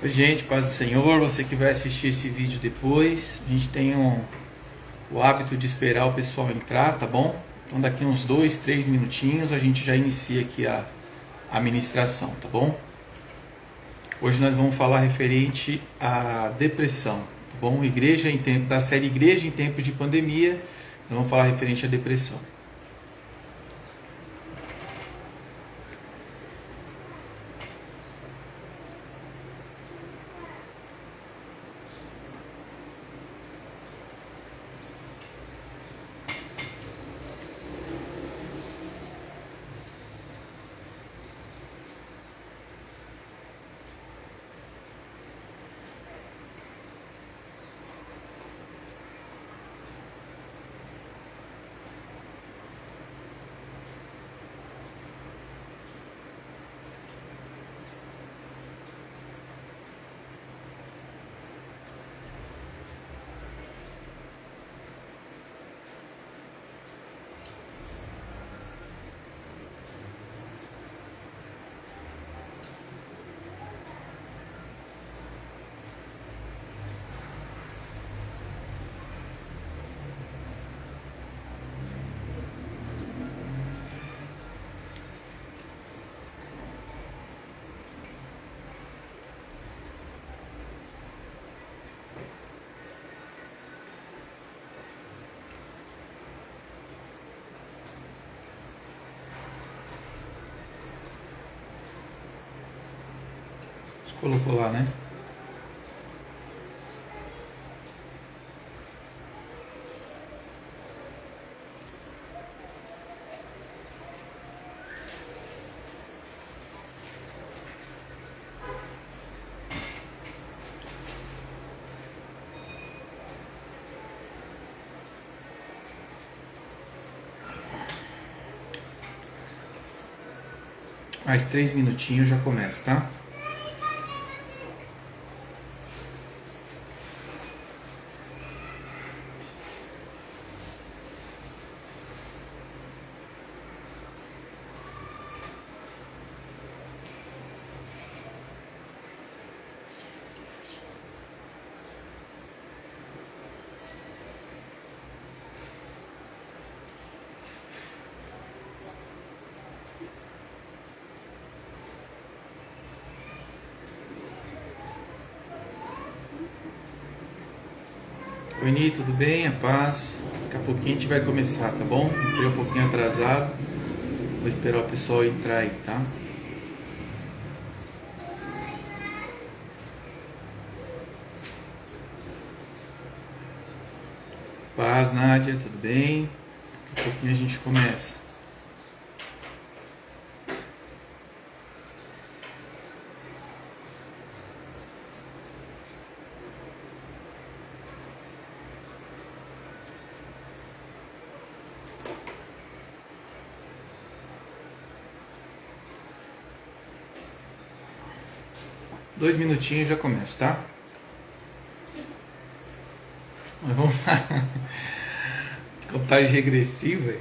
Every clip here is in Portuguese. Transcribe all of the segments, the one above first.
Oi, gente, paz do Senhor, você que vai assistir esse vídeo depois, a gente tem o hábito de esperar o pessoal entrar, tá bom? Então daqui uns 2, 3 minutinhos a gente já inicia aqui a ministração, tá bom? Hoje nós vamos falar referente à depressão, tá bom? Igreja em tempo, da série Igreja em Tempos de Pandemia, nós vamos falar referente à depressão. Você colocou lá, né? Mais 3 minutinhos já começa, tá? Oi, Ni, tudo bem? A paz. Daqui a pouquinho a gente vai começar, tá bom? Entrei um pouquinho atrasado. Vou esperar o pessoal entrar aí, tá? Paz, Nádia, tudo bem? Daqui a pouquinho a gente começa. Dois minutinhos já começa, tá? Mas vamos lá. Contagem regressiva.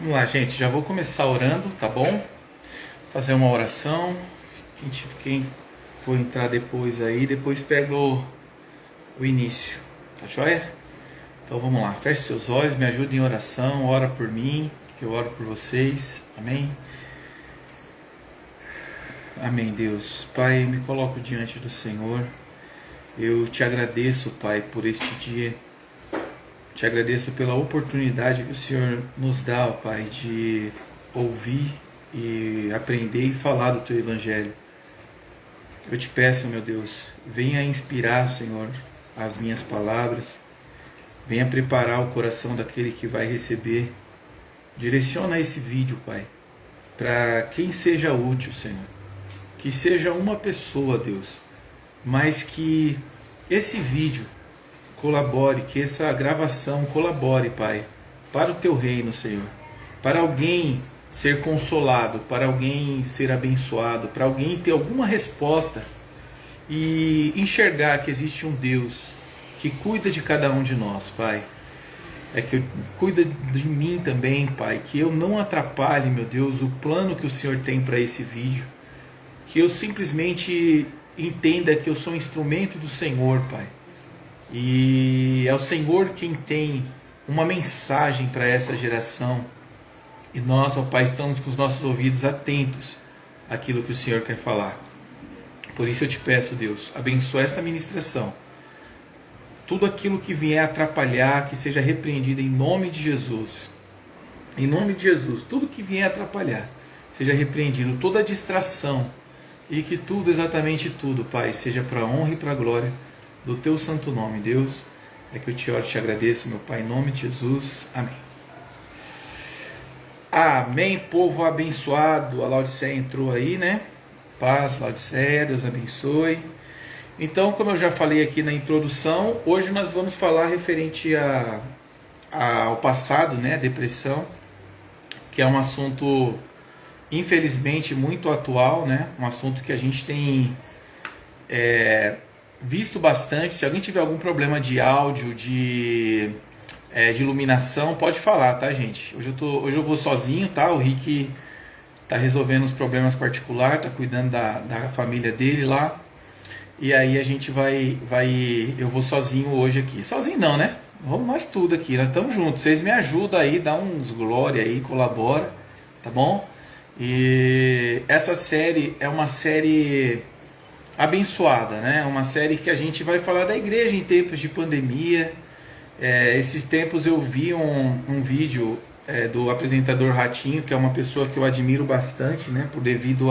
Vamos lá, gente, já vou começar orando, tá bom? Fazer uma oração. Quem for entrar depois aí, depois pega o início, tá joia? Então vamos lá, feche seus olhos, me ajude em oração, ora por mim, que eu oro por vocês, amém? Amém, Deus. Pai, me coloco diante do Senhor, eu te agradeço, Pai, por este dia. Te agradeço pela oportunidade que o Senhor nos dá, Pai, de ouvir e aprender e falar do Teu Evangelho. Eu te peço, meu Deus, venha inspirar, Senhor, as minhas palavras, venha preparar o coração daquele que vai receber. Direciona esse vídeo, Pai, para quem seja útil, Senhor. Que seja uma pessoa, Deus, mas que esse vídeo colabore, que essa gravação colabore, Pai, para o Teu reino, Senhor. Para alguém ser consolado, para alguém ser abençoado, para alguém ter alguma resposta e enxergar que existe um Deus que cuida de cada um de nós, Pai. Que cuida de mim também, Pai, que eu não atrapalhe, meu Deus, o plano que o Senhor tem para esse vídeo, que eu simplesmente entenda que eu sou um instrumento do Senhor, Pai, e é o Senhor quem tem uma mensagem para essa geração, e nós, ó Pai, estamos com os nossos ouvidos atentos àquilo que o Senhor quer falar. Por isso eu te peço, Deus, abençoa essa ministração. Tudo aquilo que vier atrapalhar, que seja repreendido em nome de Jesus. Em nome de Jesus, tudo que vier atrapalhar, seja repreendido. Toda distração, e que tudo, exatamente tudo, Pai, seja para a honra e para a glória do Teu santo nome, Deus. É que eu te oro e te agradeço, meu Pai, em nome de Jesus. Amém. Amém, povo abençoado. A Laodiceia entrou aí, né? Paz, Laodiceia, Deus abençoe. Então, como eu já falei aqui na introdução, hoje nós vamos falar referente ao passado, né, a depressão, que é um assunto, infelizmente, muito atual, né, um assunto que a gente tem visto bastante. Se alguém tiver algum problema de áudio, de iluminação, pode falar, tá, gente? Hoje eu vou sozinho, tá? O Rick tá resolvendo os problemas particulares, tá cuidando da família dele lá. E aí a gente eu vou sozinho hoje aqui. Sozinho não, né? Vamos nós tudo aqui, nós estamos juntos. Vocês me ajudam aí, dá uns glória aí, colabora, tá bom? E essa série é uma série abençoada, né? Uma série que a gente vai falar da igreja em tempos de pandemia. Esses tempos eu vi um vídeo do apresentador Ratinho, que é uma pessoa que eu admiro bastante, né? Por devido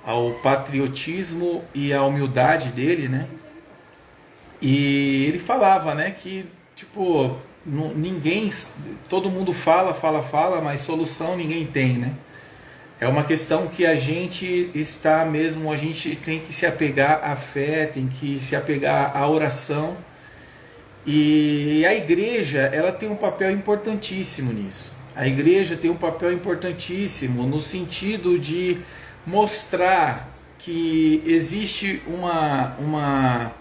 ao patriotismo e à humildade dele, né? E ele falava, né, que tipo, todo mundo fala, mas solução ninguém tem, né? É uma questão que a gente tem que se apegar à fé, tem que se apegar à oração. E a igreja, ela tem um papel importantíssimo nisso. A igreja tem um papel importantíssimo no sentido de mostrar que existe uma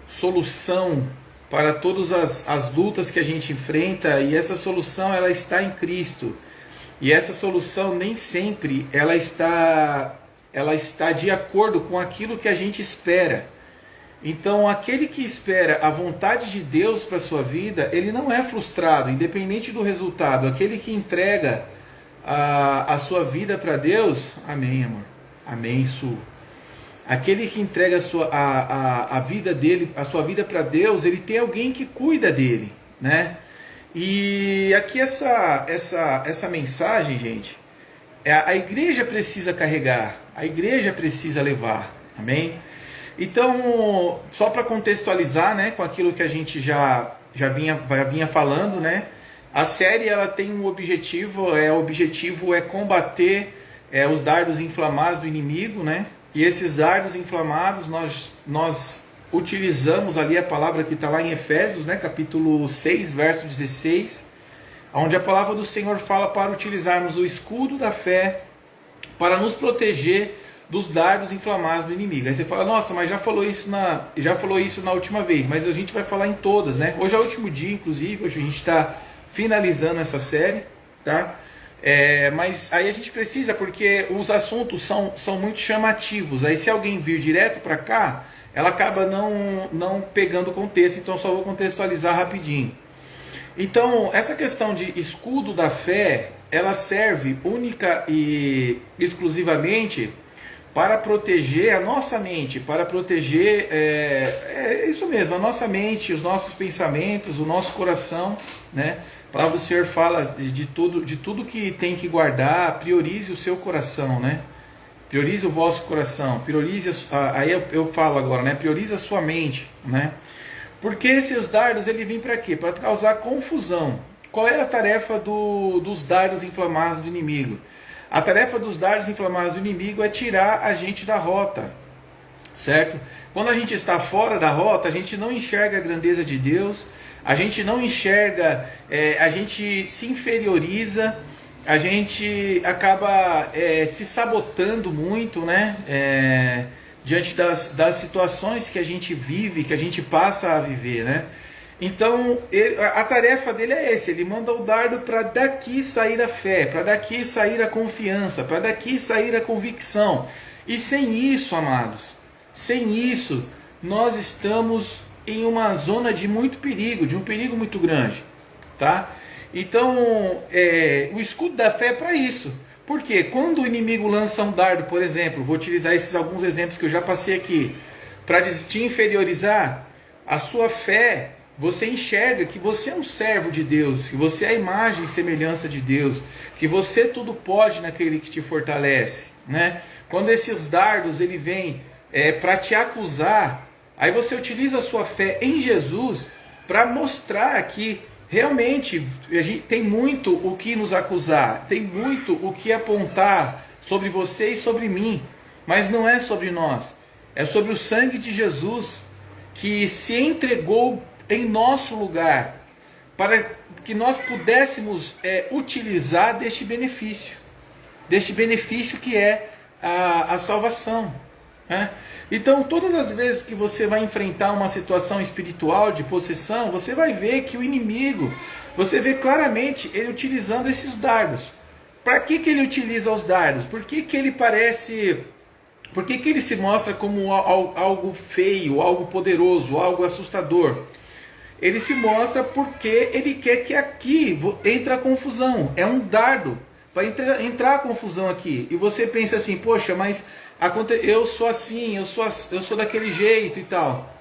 solução para todas as lutas que a gente enfrenta, e essa solução ela está em Cristo. E essa solução nem sempre ela está de acordo com aquilo que a gente espera. Então, aquele que espera a vontade de Deus para a sua vida, ele não é frustrado, independente do resultado. Aquele que entrega a sua vida para Deus, amém, amor. Amém, Su. Aquele que entrega a vida dele, a sua vida para Deus, ele tem alguém que cuida dele, né? E aqui essa mensagem, gente, a igreja precisa carregar, a igreja precisa levar, amém? Então, só para contextualizar, né, com aquilo que a gente já vinha falando, né? A série ela tem um objetivo, o objetivo é combater os dardos inflamados do inimigo, né? E esses dardos inflamados, nós utilizamos ali a palavra que está lá em Efésios, né? Capítulo 6, verso 16, onde a palavra do Senhor fala para utilizarmos o escudo da fé para nos proteger dos dardos inflamados do inimigo. Aí você fala, nossa, mas já falou isso na última vez, mas a gente vai falar em todas, né? Hoje é o último dia, inclusive, hoje a gente está finalizando essa série, tá? Mas aí a gente precisa, porque os assuntos são muito chamativos. Aí se alguém vir direto para cá, ela acaba não pegando o contexto, então eu só vou contextualizar rapidinho. Então, essa questão de escudo da fé, ela serve única e exclusivamente para proteger a nossa mente, para proteger, isso mesmo, a nossa mente, os nossos pensamentos, o nosso coração, né? A palavra do Senhor fala de tudo que tem que guardar, priorize o seu coração, né? Priorize o vosso coração, aí eu falo agora, né? Priorize a sua mente, né? Porque esses dardos, ele vem para quê? Para causar confusão. Qual é a tarefa dos dardos inflamados do inimigo? A tarefa dos dardos inflamados do inimigo é tirar a gente da rota. certo? Quando a gente está fora da rota, a gente não enxerga a grandeza de Deus, a gente não enxerga, a gente se inferioriza, a gente acaba se sabotando muito, né? Diante das situações que a gente vive, que a gente passa a viver, né? Então, a tarefa dele é essa, ele manda o dardo para daqui sair a fé, para daqui sair a confiança, para daqui sair a convicção. E sem isso, amados, sem isso, nós estamos em uma zona de muito perigo, de um perigo muito grande, tá? Então, o escudo da fé é para isso. Porque quando o inimigo lança um dardo, por exemplo, vou utilizar esses alguns exemplos que eu já passei aqui, para te inferiorizar, a sua fé, você enxerga que você é um servo de Deus, que você é a imagem e semelhança de Deus, que você tudo pode naquele que te fortalece, né? Quando esses dardos ele vem para te acusar, aí você utiliza a sua fé em Jesus para mostrar que realmente a gente tem muito o que nos acusar, tem muito o que apontar sobre você e sobre mim, mas não é sobre nós, é sobre o sangue de Jesus que se entregou em nosso lugar para que nós pudéssemos utilizar deste benefício que é a salvação, né? Então, todas as vezes que você vai enfrentar uma situação espiritual de possessão, você vai ver que o inimigo, você vê claramente ele utilizando esses dardos. Para que ele utiliza os dardos? Por que ele parece... Por que ele se mostra como algo feio, algo poderoso, algo assustador? Ele se mostra porque ele quer que aqui entre a confusão. É um dardo. Vai entrar a confusão aqui. E você pensa assim, poxa, mas eu sou assim, eu sou daquele jeito e tal.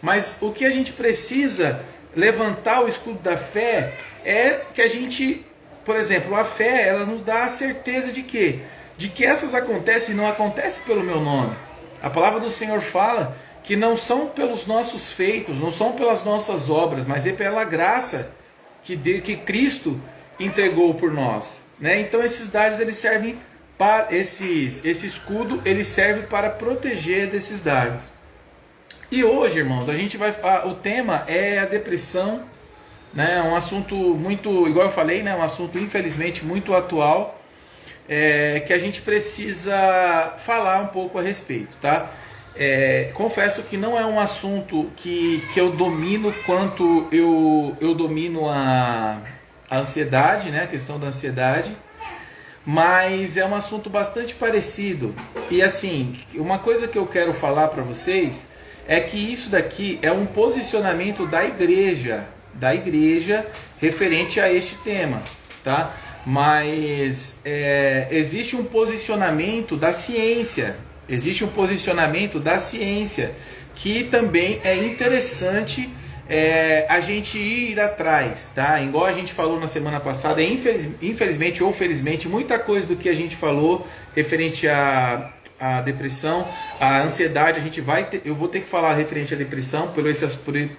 Mas o que a gente precisa levantar o escudo da fé é que a gente, por exemplo, a fé, ela nos dá a certeza de quê? De que essas acontecem e não acontecem pelo meu nome. A palavra do Senhor fala que não são pelos nossos feitos, não são pelas nossas obras, mas é pela graça que Cristo entregou por nós, né? Então esses dardos eles servem para esse escudo, ele serve para proteger desses dardos. E hoje, irmãos, o tema é a depressão, né? Um assunto muito, igual eu falei, né? Um assunto infelizmente muito atual, que a gente precisa falar um pouco a respeito, tá? Confesso que não é um assunto que eu domino quanto eu domino a ansiedade, né? A questão da ansiedade, mas é um assunto bastante parecido. E assim, uma coisa que eu quero falar para vocês é que isso daqui é um posicionamento da igreja referente a este tema, tá? Mas existe um posicionamento da ciência, que também é interessante a gente ir atrás, tá? Igual a gente falou na semana passada, infelizmente ou felizmente, muita coisa do que a gente falou referente à depressão, à ansiedade, eu vou ter que falar referente à depressão,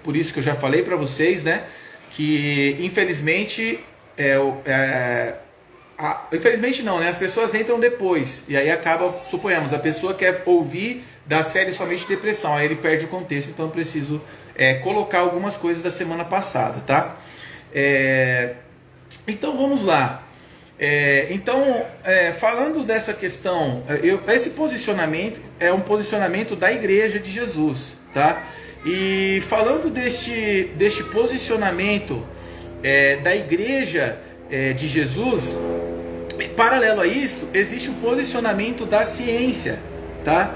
por isso que eu já falei para vocês, né? Que infelizmente infelizmente não, né? As pessoas entram depois e aí acaba, suponhamos, a pessoa quer ouvir da série somente depressão, aí ele perde o contexto, então eu preciso colocar algumas coisas da semana passada, tá? Então vamos lá. Falando dessa questão, esse posicionamento é um posicionamento da Igreja de Jesus, tá? E falando deste posicionamento da Igreja de Jesus, paralelo a isso, existe o posicionamento da ciência, tá?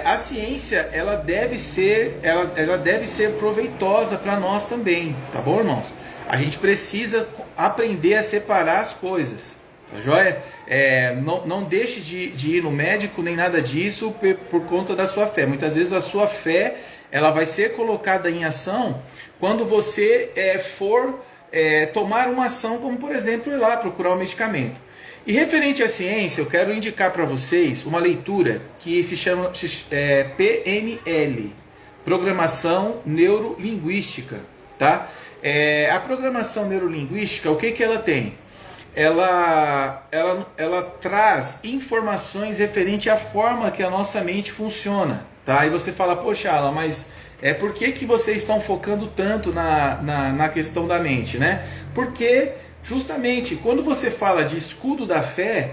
A ciência ela deve ser proveitosa para nós também, tá bom, irmãos? A gente precisa aprender a separar as coisas, tá joia? Não deixe de ir no médico nem nada disso por conta da sua fé. Muitas vezes a sua fé ela vai ser colocada em ação quando você for tomar uma ação, como por exemplo ir lá procurar um medicamento. E referente à ciência, eu quero indicar para vocês uma leitura que se chama PNL, Programação Neurolinguística, tá? A programação neurolinguística, o que ela tem? Ela traz informações referente à forma que a nossa mente funciona, Tá? E você fala, poxa, Alan, mas por que vocês estão focando tanto na questão da mente, né? Porque justamente quando você fala de escudo da fé,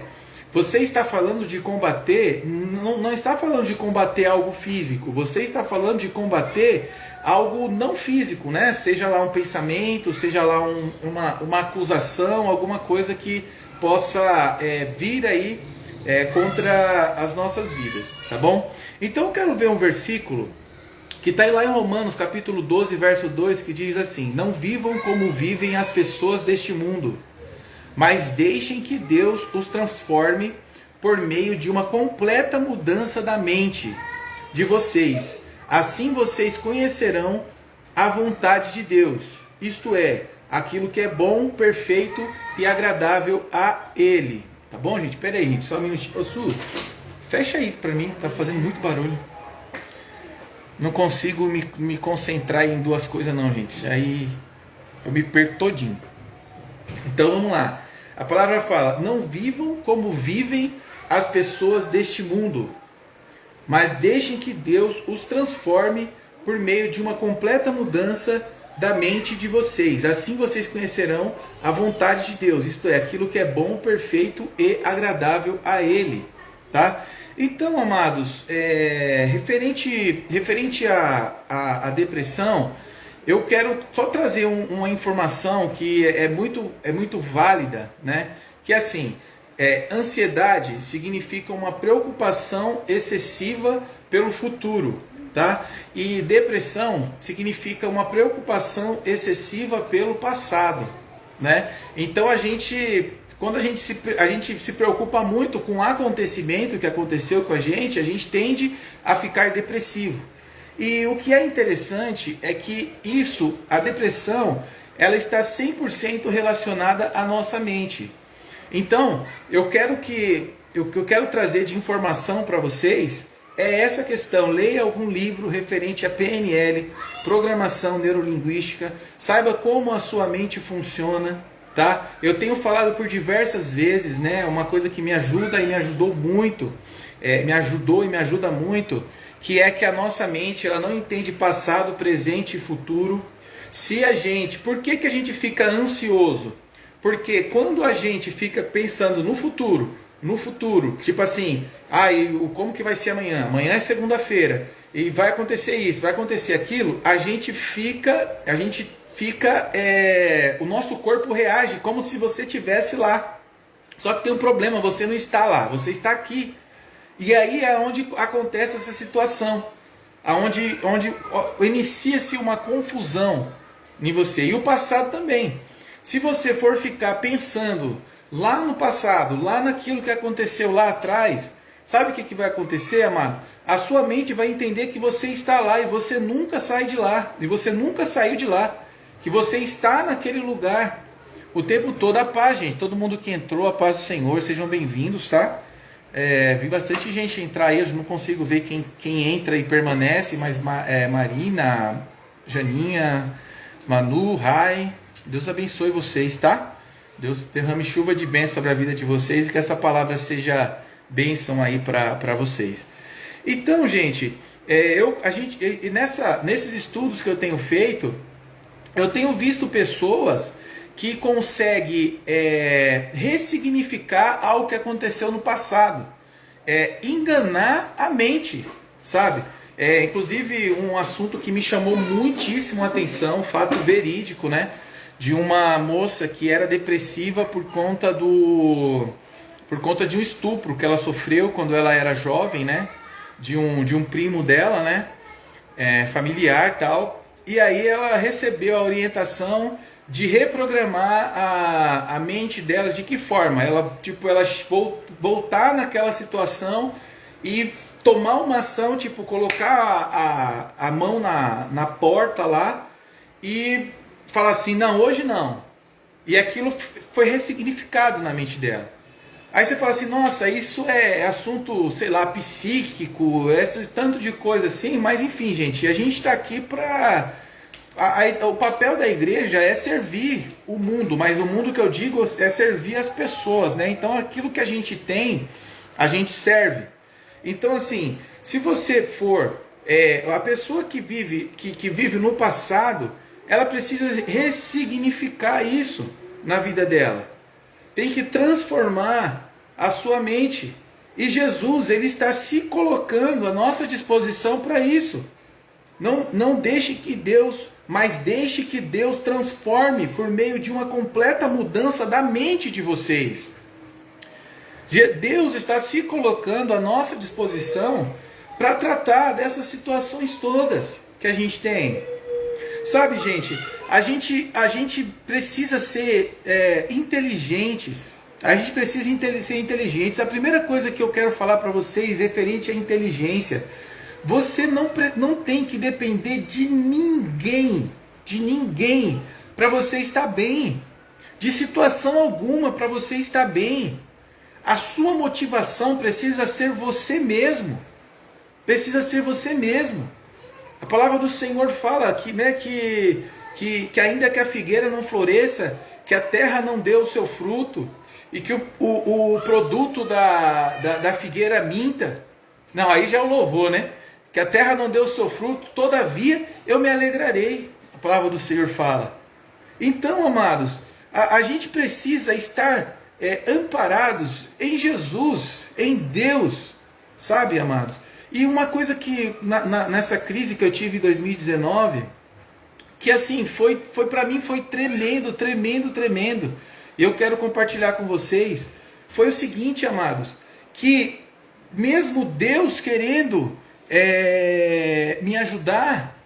você está falando de combater, não está falando de combater algo físico, você está falando de combater algo não físico, né? Seja lá um pensamento, seja lá uma acusação, alguma coisa que possa vir aí contra as nossas vidas, tá bom? Então eu quero ver um versículo que está lá em Romanos capítulo 12, verso 2, que diz assim: não vivam como vivem as pessoas deste mundo, mas deixem que Deus os transforme por meio de uma completa mudança da mente de vocês. Assim vocês conhecerão a vontade de Deus, isto é, aquilo que é bom, perfeito e agradável a Ele. Tá bom, gente? Pera aí, gente, só um minutinho. Ô, Su, fecha aí pra mim, tá fazendo muito barulho. Não consigo me concentrar em duas coisas não, gente. Aí eu me perco todinho. Então vamos lá. A palavra fala: não vivam como vivem as pessoas deste mundo, mas deixem que Deus os transforme por meio de uma completa mudança da mente de vocês. Assim vocês conhecerão a vontade de Deus, isto é, aquilo que é bom, perfeito e agradável a Ele. Tá? Então, amados, referente à depressão, eu quero só trazer uma informação que é muito válida, né? Que é assim, ansiedade significa uma preocupação excessiva pelo futuro, tá? E depressão significa uma preocupação excessiva pelo passado, né? Então quando a gente se preocupa muito com o acontecimento que aconteceu com a gente tende a ficar depressivo. E o que é interessante é que a depressão, ela está 100% relacionada à nossa mente. Então, o que eu quero trazer de informação para vocês é essa questão. Leia algum livro referente a PNL, Programação Neurolinguística, saiba como a sua mente funciona. Tá? Eu tenho falado por diversas vezes, né, uma coisa que me ajuda e me ajudou muito, me ajudou e me ajuda muito, que é que a nossa mente ela não entende passado, presente e futuro. Por que a gente fica ansioso? Porque quando a gente fica pensando no futuro, tipo assim, como que vai ser amanhã? Amanhã é segunda-feira e vai acontecer isso, vai acontecer aquilo, o nosso corpo reage como se você estivesse lá. Só que tem um problema, você não está lá, você está aqui. E aí é onde acontece essa situação, onde inicia-se uma confusão em você. E o passado também. Se você for ficar pensando lá no passado, lá naquilo que aconteceu lá atrás, sabe o que vai acontecer, amados? A sua mente vai entender que você está lá e você nunca sai de lá. E você nunca saiu de lá. Que você está naquele lugar o tempo todo. A paz, gente. Todo mundo que entrou, a paz do Senhor, sejam bem-vindos, tá? Vi bastante gente entrar aí, eu não consigo ver quem entra e permanece, mas Marina, Janinha, Manu, Rai, Deus abençoe vocês, tá? Deus derrame chuva de bênção sobre a vida de vocês e que essa palavra seja bênção aí para vocês. Então, gente, nesses estudos que eu tenho feito, eu tenho visto pessoas que conseguem ressignificar algo que aconteceu no passado, enganar a mente, sabe? Inclusive um assunto que me chamou muitíssimo a atenção, fato verídico, né? De uma moça que era depressiva por conta de um estupro que ela sofreu quando ela era jovem, né? De um primo dela, né? Familiar, tal. E aí ela recebeu a orientação de reprogramar a mente dela. De que forma? Ela voltar naquela situação e tomar uma ação, colocar a mão na porta lá e falar assim, não, hoje não. E aquilo foi ressignificado na mente dela. Aí você fala assim, nossa, isso é assunto, sei lá, psíquico, esse tanto de coisa assim, mas enfim, gente, a gente está aqui para... O papel da igreja é servir o mundo, mas o mundo que eu digo é servir as pessoas, né? Então aquilo que a gente tem, a gente serve. Então assim, Se você for a pessoa que vive no passado, ela precisa ressignificar isso na vida dela. Tem que transformar a sua mente. E Jesus, ele está se colocando à nossa disposição para isso. Não deixe que Deus, mas deixe que Deus transforme por meio de uma completa mudança da mente de vocês. Deus está se colocando à nossa disposição para tratar dessas situações todas que a gente tem. Sabe, gente, a gente precisa ser inteligentes. A gente precisa ser inteligentes. A primeira coisa que eu quero falar para vocês referente à inteligência: você não tem que depender de ninguém para você estar bem, de situação alguma para você estar bem. A sua motivação precisa ser você mesmo. Precisa ser você mesmo. A palavra do Senhor fala que ainda que a figueira não floresça, que a terra não dê o seu fruto, e que o produto da figueira minta. Não, aí já é o louvor, né? Que a terra não deu o seu fruto, todavia eu me alegrarei. A palavra do Senhor fala. Então, amados, a gente precisa estar amparados em Jesus, em Deus, sabe, amados? E uma coisa que nessa crise que eu tive em 2019, que assim, foi para mim foi tremendo. E eu quero compartilhar com vocês, foi o seguinte, amados, que mesmo Deus querendo me ajudar,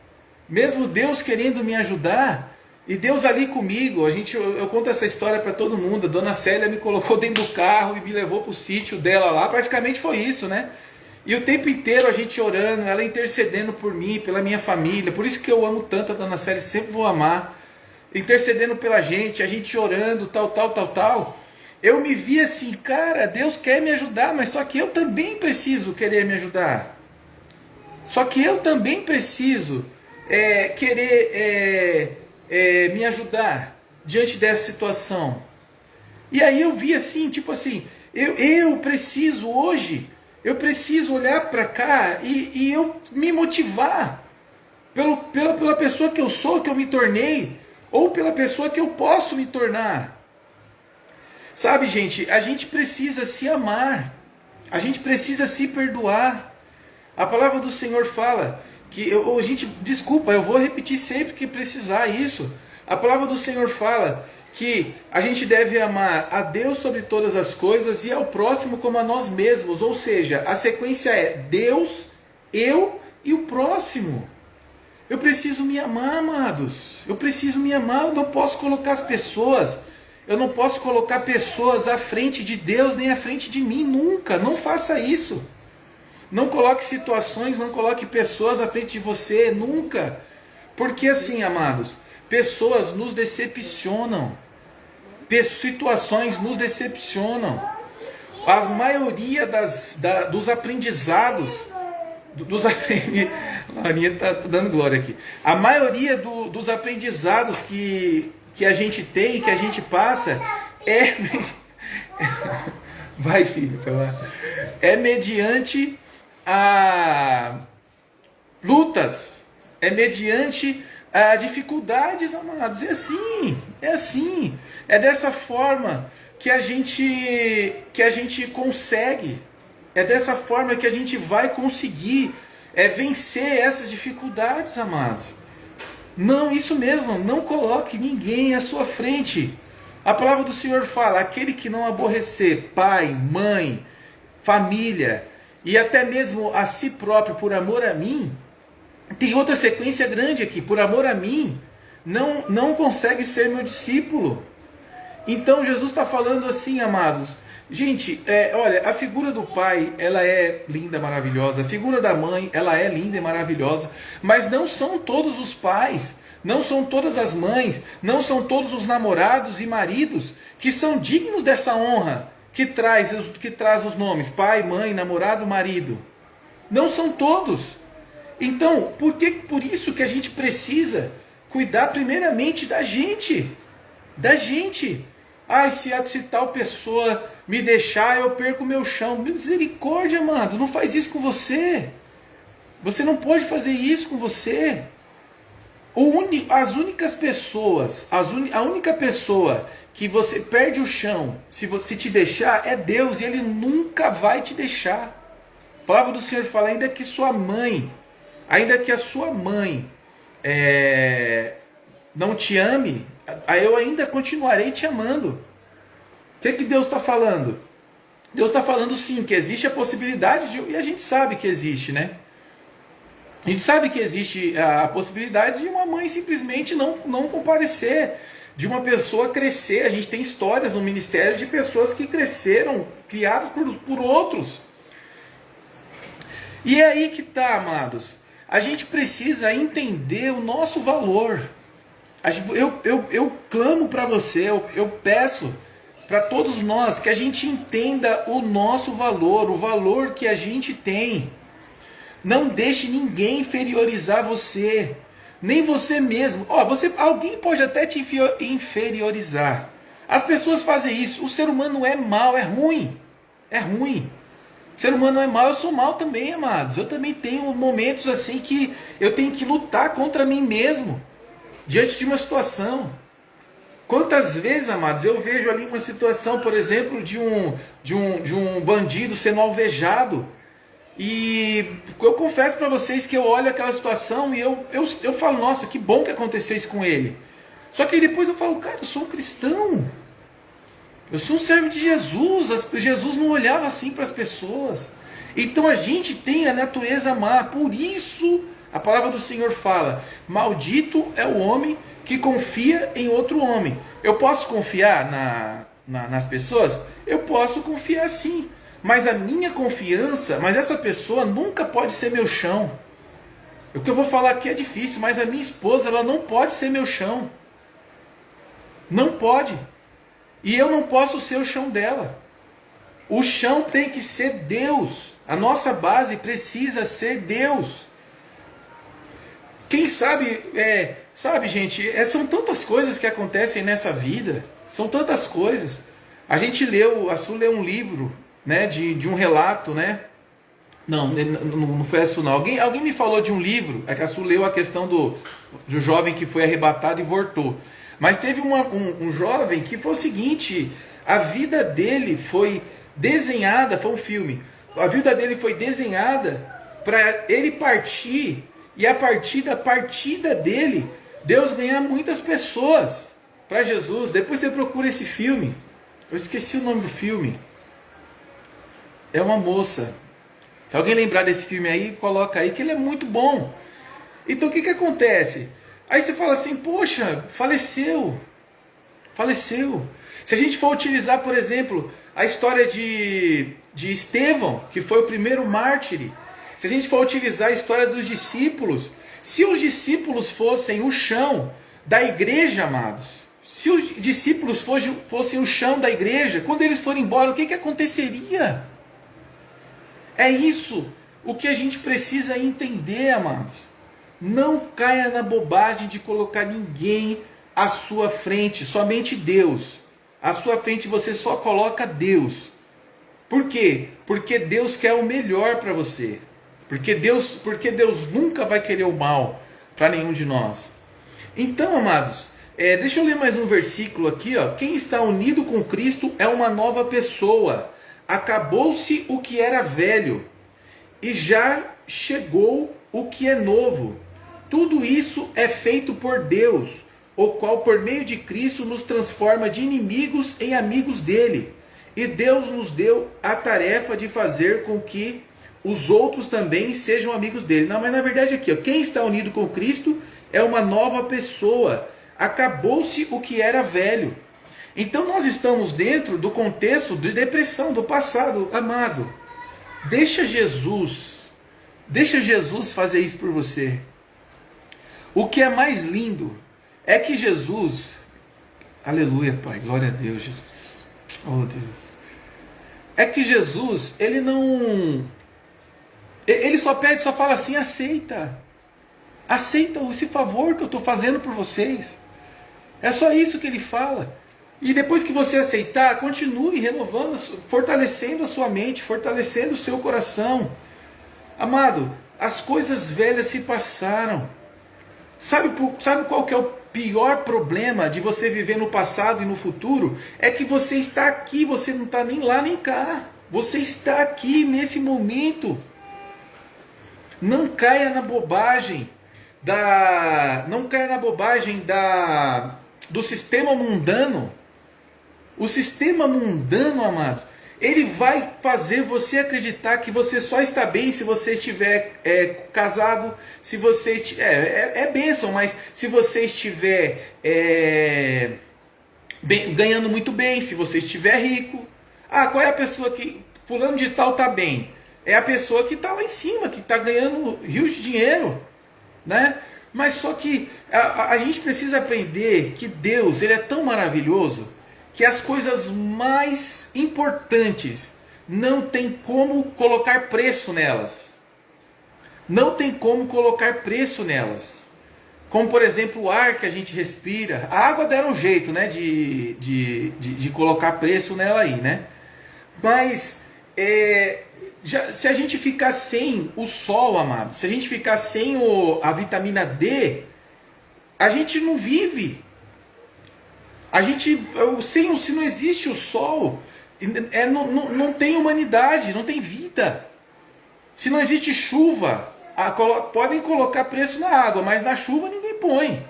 e Deus ali comigo, eu conto essa história para todo mundo. A dona Célia me colocou dentro do carro e me levou para o sítio dela lá, praticamente foi isso, né? E o tempo inteiro a gente orando, ela intercedendo por mim, pela minha família. Por isso que eu amo tanto a dona Célia, sempre vou amar. Intercedendo pela gente, a gente orando, tal. Eu me vi assim, cara, Deus quer me ajudar, mas só que eu também preciso querer me ajudar. Só que eu também preciso querer me ajudar diante dessa situação. E aí eu vi assim, tipo assim, eu preciso hoje, eu preciso olhar para cá e eu me motivar pela pessoa que eu sou, que eu me tornei, ou pela pessoa que eu posso me tornar. Sabe, gente, a gente precisa se amar, a gente precisa se perdoar. A palavra do Senhor fala que, desculpa, eu vou repetir sempre que precisar isso. A palavra do Senhor fala que a gente deve amar a Deus sobre todas as coisas e ao próximo como a nós mesmos. Ou seja, a sequência é Deus, eu e o próximo. Eu preciso me amar, amados. Eu preciso me amar. Eu não posso colocar as pessoas. Eu não posso colocar pessoas à frente de Deus nem à frente de mim. Nunca. Não faça isso. Não coloque situações, não coloque pessoas à frente de você. Nunca. Porque assim, amados, pessoas nos decepcionam. Situações nos decepcionam. A maioria dos aprendizados, a Aninha está dando glória aqui. A maioria dos aprendizados que a gente tem, que a gente passa, vai, filho, mediante a lutas, mediante dificuldades, amados. É assim. É dessa forma que a gente consegue. É dessa forma que a gente vai conseguir vencer essas dificuldades, amados. Não, isso mesmo, não coloque ninguém à sua frente. A palavra do Senhor fala: aquele que não aborrecer pai, mãe, família e até mesmo a si próprio por amor a mim. Tem outra sequência grande aqui: por amor a mim, não consegue ser meu discípulo. Então Jesus está falando assim, amados. Gente, olha, a figura do pai, ela é linda, maravilhosa. A figura da mãe, ela é linda e maravilhosa. Mas não são todos os pais, não são todas as mães, não são todos os namorados e maridos que são dignos dessa honra que traz os nomes pai, mãe, namorado, marido. Não são todos. Então, por isso que a gente precisa cuidar primeiramente da gente. Se tal pessoa me deixar, eu perco o meu chão. Misericórdia, amado, não faz isso com você. Você não pode fazer isso com você. As únicas pessoas, a única pessoa que você perde o chão, se você te deixar, é Deus, e Ele nunca vai te deixar. A palavra do Senhor fala, ainda que a sua mãe não te ame, eu ainda continuarei te amando. O que Deus está falando? Deus está falando sim, que existe a possibilidade, e a gente sabe que existe, né? A gente sabe que existe a possibilidade de uma mãe simplesmente não comparecer, de uma pessoa crescer. A gente tem histórias no ministério de pessoas que cresceram, criadas por outros. E é aí que está, amados. A gente precisa entender o nosso valor. Eu clamo para você, eu peço para todos nós que a gente entenda o nosso valor, o valor que a gente tem. Não deixe ninguém inferiorizar você, nem você mesmo. Alguém pode até te inferiorizar. As pessoas fazem isso. O ser humano é mau, é ruim. É ruim. O ser humano é mau, eu sou mau também, amados. Eu também tenho momentos assim que eu tenho que lutar contra mim mesmo, diante de uma situação. Quantas vezes, amados, eu vejo ali uma situação, por exemplo, de um bandido sendo alvejado. E eu confesso para vocês que eu olho aquela situação e eu falo, nossa, que bom que aconteceu isso com ele. Só que depois eu falo, cara, eu sou um cristão. Eu sou um servo de Jesus. Jesus não olhava assim para as pessoas. Então a gente tem a natureza má. Por isso a palavra do Senhor fala, maldito é o homem que confia em outro homem. Eu posso confiar nas pessoas? Eu posso confiar sim. Mas a minha confiança, mas essa pessoa nunca pode ser meu chão. O que eu vou falar aqui é difícil, mas a minha esposa, ela não pode ser meu chão. Não pode. E eu não posso ser o chão dela. O chão tem que ser Deus. A nossa base precisa ser Deus. Quem sabe, sabe, gente, são tantas coisas que acontecem nessa vida. São tantas coisas. A Su leu um livro, né, de um relato, né? Não foi a Su, não. Alguém me falou de um livro, é que a Su leu a questão do jovem que foi arrebatado e voltou. Mas teve um jovem que foi o seguinte, a vida dele foi desenhada, foi um filme, a vida dele foi desenhada para ele partir, e a partir da partida dele, Deus ganhar muitas pessoas para Jesus. Depois você procura esse filme, eu esqueci o nome do filme. É uma moça. Se alguém lembrar desse filme aí, coloca aí, que ele é muito bom. Então o que acontece? Aí você fala assim, poxa, faleceu. Se a gente for utilizar, por exemplo, a história de Estevão, que foi o primeiro mártir. Se a gente for utilizar a história dos discípulos, se os discípulos fossem o chão da igreja, amados, se os discípulos fossem o chão da igreja, quando eles forem embora, o que aconteceria? É isso o que a gente precisa entender, amados. Não caia na bobagem de colocar ninguém à sua frente, somente Deus. À sua frente você só coloca Deus. Por quê? Porque Deus quer o melhor para você. Porque Deus nunca vai querer o mal para nenhum de nós. Então, amados, deixa eu ler mais um versículo aqui. Ó. Quem está unido com Cristo é uma nova pessoa. Acabou-se o que era velho, e já chegou o que é novo. Tudo isso é feito por Deus, o qual por meio de Cristo nos transforma de inimigos em amigos dele. E Deus nos deu a tarefa de fazer com que os outros também sejam amigos dele. Não, mas na verdade aqui, ó, quem está unido com Cristo é uma nova pessoa. Acabou-se o que era velho. Então nós estamos dentro do contexto de depressão do passado, amado. Deixa Jesus fazer isso por você. O que é mais lindo é que Jesus, aleluia, Pai, glória a Deus, Jesus. Oh Deus. É que Jesus, ele só fala assim, aceita esse favor que eu estou fazendo por vocês. É só isso que ele fala. E depois que você aceitar, continue renovando, fortalecendo a sua mente, fortalecendo o seu coração. Amado, As coisas velhas se passaram. Sabe qual que é o pior problema de você viver no passado e no futuro? É que você está aqui, você não está nem lá nem cá. Você está aqui nesse momento. Não caia na bobagem do sistema mundano. O sistema mundano, amados, ele vai fazer você acreditar que você só está bem se você estiver casado, se você é bênção, mas se você estiver ganhando muito bem, se você estiver rico. Ah, qual é a pessoa que fulano de tal está bem? É a pessoa que está lá em cima, que está ganhando rios de dinheiro, né? Mas só que a gente precisa aprender que Deus, ele é tão maravilhoso que as coisas mais importantes não tem como colocar preço nelas. Não tem como colocar preço nelas. Como, por exemplo, o ar que a gente respira. A água deram um jeito, né, de colocar preço nela aí, né? Mas se a gente ficar sem o sol, amado, se a gente ficar sem a vitamina D, a gente não vive. Se não existe o sol, não tem humanidade, não tem vida. Se não existe chuva, podem colocar preço na água, mas na chuva ninguém põe.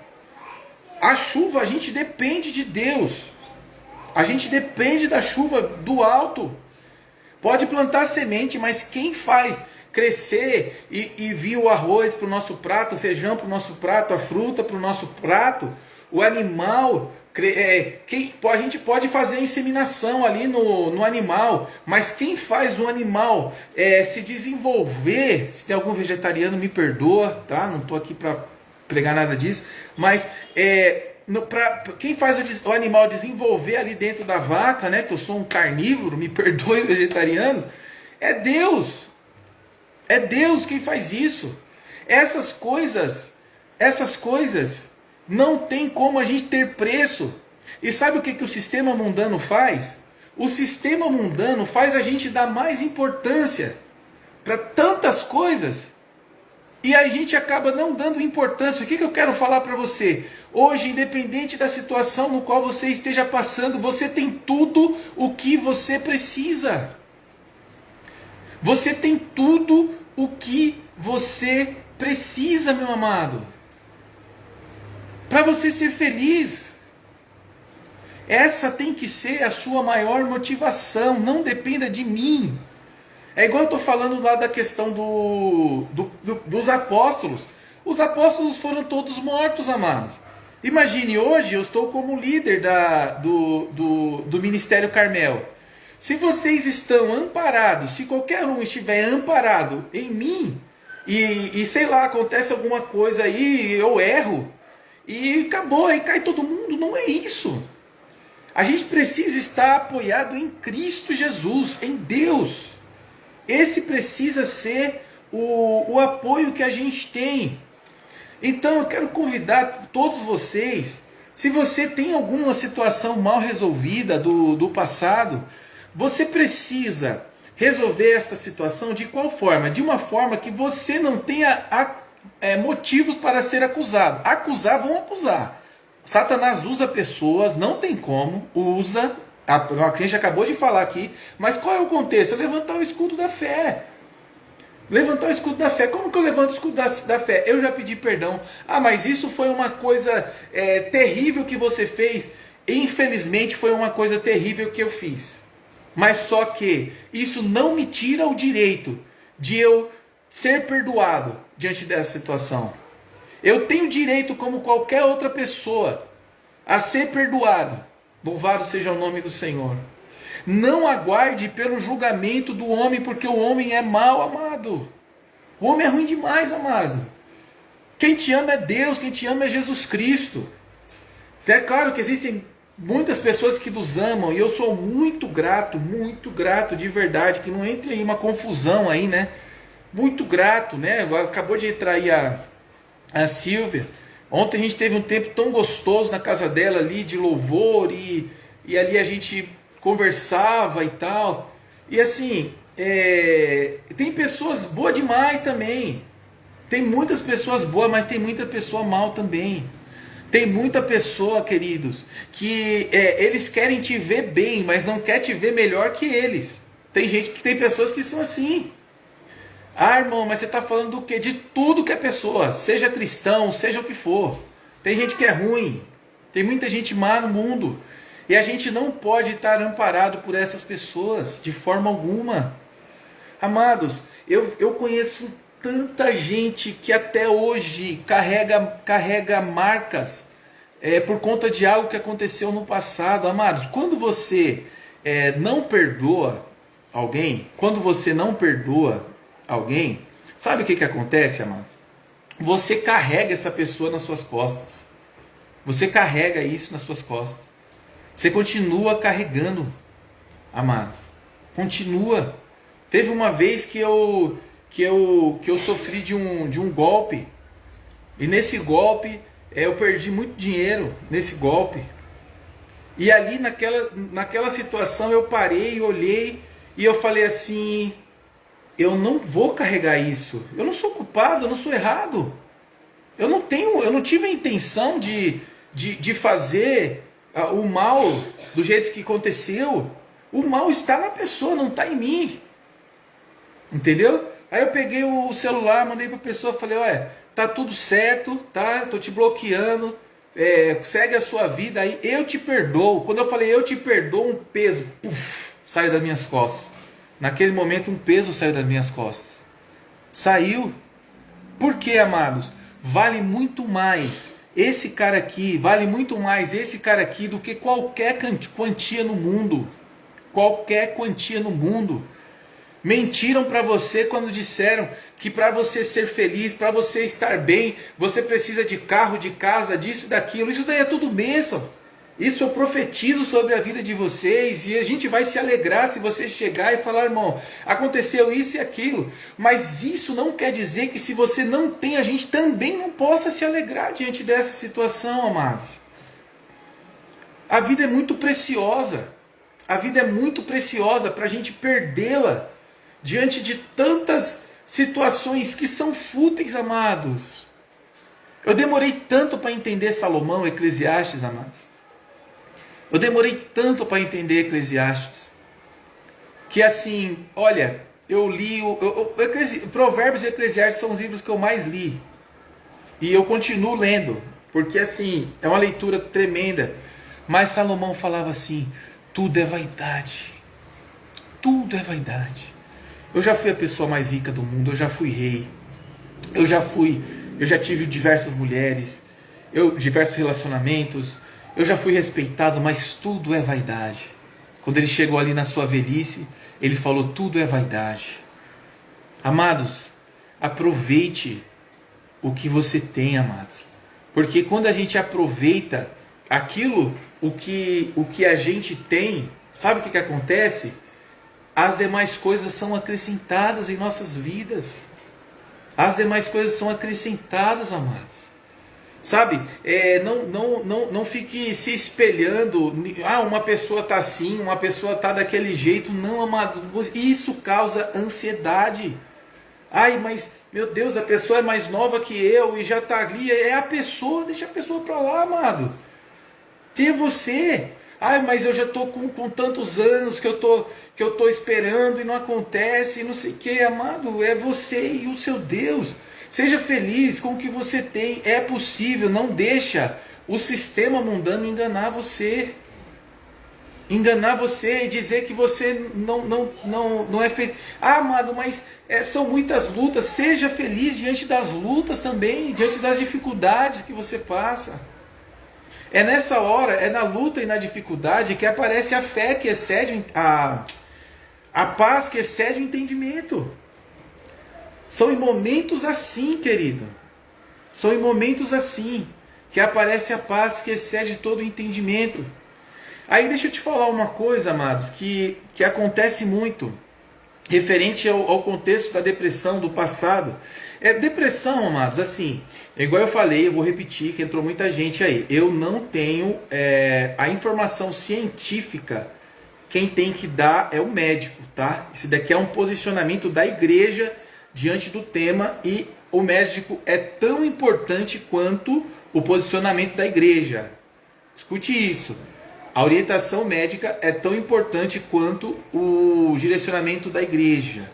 A chuva, a gente depende de Deus. A gente depende da chuva do alto. Pode plantar semente, mas quem faz crescer e vir o arroz para o nosso prato, o feijão para o nosso prato, a fruta para o nosso prato, o animal... a gente pode fazer inseminação ali no animal, mas quem faz o animal se desenvolver, se tem algum vegetariano me perdoa, tá? Não estou aqui para pregar nada disso, mas quem faz o animal desenvolver ali dentro da vaca, né? Que eu sou um carnívoro, me perdoe os vegetarianos, é Deus. É Deus quem faz isso. Essas coisas não tem como a gente ter preço. E sabe o que o sistema mundano faz? O sistema mundano faz a gente dar mais importância para tantas coisas. E a gente acaba não dando importância. O que eu quero falar para você? Hoje, independente da situação no qual você esteja passando, você tem tudo o que você precisa. Você tem tudo o que você precisa, meu amado. Para você ser feliz. Essa tem que ser a sua maior motivação. Não dependa de mim. É igual eu estou falando lá da questão dos apóstolos. Os apóstolos foram todos mortos, amados. Imagine, hoje eu estou como líder do Ministério Carmel. Se vocês estão amparados, se qualquer um estiver amparado em mim, e sei lá, acontece alguma coisa aí, eu erro, e acabou, aí cai todo mundo. Não é isso. A gente precisa estar apoiado em Cristo Jesus, em Deus. Esse precisa ser o apoio que a gente tem. Então eu quero convidar todos vocês, se você tem alguma situação mal resolvida do passado, você precisa resolver esta situação de qual forma? De uma forma que você não tenha motivos para ser acusado. Acusar, vão acusar. Satanás usa pessoas, não tem como, usa... A gente acabou de falar aqui, mas qual é o contexto? É levantar o escudo da fé. Levantar o escudo da fé. Como que eu levanto o escudo da fé? Eu já pedi perdão. Ah, mas isso foi uma coisa terrível que você fez. Infelizmente foi uma coisa terrível que eu fiz. Mas só que isso não me tira o direito de eu ser perdoado diante dessa situação. Eu tenho direito, como qualquer outra pessoa, a ser perdoado. Louvado seja o nome do Senhor. Não aguarde pelo julgamento do homem, porque o homem é mau, amado. O homem é ruim demais, amado. Quem te ama é Deus, quem te ama é Jesus Cristo. É claro que existem muitas pessoas que nos amam, e eu sou muito grato de verdade, que não entre aí uma confusão aí, né? Muito grato, né? Acabou de entrar aí a Silvia. Ontem a gente teve um tempo tão gostoso na casa dela ali, de louvor, e ali a gente conversava e tal. E assim, tem pessoas boas demais também. Tem muitas pessoas boas, mas tem muita pessoa mal também. Tem muita pessoa, queridos, que eles querem te ver bem, mas não quer te ver melhor que eles. Tem pessoas que são assim. Ah, irmão, mas você está falando do quê? De tudo que é pessoa, seja cristão, seja o que for. Tem gente que é ruim, tem muita gente má no mundo. E a gente não pode estar amparado por essas pessoas, de forma alguma. Amados, eu conheço tanta gente que até hoje carrega marcas por conta de algo que aconteceu no passado. Amados, quando você não perdoa alguém, sabe o que acontece, amados? Você carrega essa pessoa nas suas costas. Você carrega isso nas suas costas. Você continua carregando, amados. Continua. Teve uma vez que eu sofri de um golpe. E nesse golpe eu perdi muito dinheiro nesse golpe. E ali naquela situação eu parei, olhei e eu falei assim: eu não vou carregar isso. Eu não sou culpado, eu não sou errado. Eu não tive a intenção de fazer o mal do jeito que aconteceu. O mal está na pessoa, não está em mim. Entendeu? Aí eu peguei o celular, mandei para a pessoa, falei: olha, tá tudo certo, tá? Tô te bloqueando, segue a sua vida aí, eu te perdoo. Quando eu falei eu te perdoo, um peso saiu das minhas costas. Naquele momento um peso saiu das minhas costas. Saiu. Por quê, amados? Vale muito mais esse cara aqui do que qualquer quantia no mundo. Qualquer quantia no mundo. Mentiram para você quando disseram que para você ser feliz, para você estar bem, você precisa de carro, de casa, disso e daquilo. Isso daí é tudo bênção. Isso eu profetizo sobre a vida de vocês e a gente vai se alegrar se você chegar e falar: irmão, aconteceu isso e aquilo. Mas isso não quer dizer que se você não tem, a gente também não possa se alegrar diante dessa situação, amados. A vida é muito preciosa. A vida é muito preciosa para a gente perdê-la diante de tantas situações que são fúteis, amados. Eu demorei tanto para entender Salomão, Eclesiastes, amados. Eu demorei tanto para entender Eclesiastes. Que assim, olha, eu li Provérbios e Eclesiastes são os livros que eu mais li. E eu continuo lendo, porque assim, é uma leitura tremenda. Mas Salomão falava assim: tudo é vaidade. Tudo é vaidade. Eu já fui a pessoa mais rica do mundo, eu já fui rei. Eu já tive diversas mulheres, diversos relacionamentos. Eu já fui respeitado, mas tudo é vaidade. Quando ele chegou ali na sua velhice, ele falou: tudo é vaidade. Amados, aproveite o que você tem, amados. Porque quando a gente aproveita aquilo, o que a gente tem, sabe o que acontece? As demais coisas são acrescentadas em nossas vidas. As demais coisas são acrescentadas, amados. Sabe, não fique se espelhando. Uma pessoa está assim, uma pessoa está daquele jeito. Não, amado, isso causa ansiedade. Ai, mas, meu Deus, a pessoa é mais nova que eu e já está ali. É a pessoa, deixa a pessoa para lá, amado. Tem você. Ai, mas eu já estou com tantos anos que eu tô esperando e não acontece, e não sei o que, amado. É você e o seu Deus. Seja feliz com o que você tem. É possível. Não deixa o sistema mundano enganar você. Enganar você e dizer que você não é feliz. Amado, mas são muitas lutas. Seja feliz diante das lutas também, diante das dificuldades que você passa. É nessa hora, é na luta e na dificuldade que aparece a fé que excede a paz que excede o entendimento. São em momentos assim, querido. São em momentos assim que aparece a paz que excede todo o entendimento. Aí deixa eu te falar uma coisa, amados, que acontece muito, referente ao contexto da depressão do passado. Depressão, amados, assim, igual eu falei, eu vou repetir, que entrou muita gente aí. Eu não tenho a informação científica. Quem tem que dar é o médico, tá? Isso daqui é um posicionamento da igreja diante do tema, e o médico é tão importante quanto o posicionamento da igreja. Escute isso. A orientação médica é tão importante quanto o direcionamento da igreja.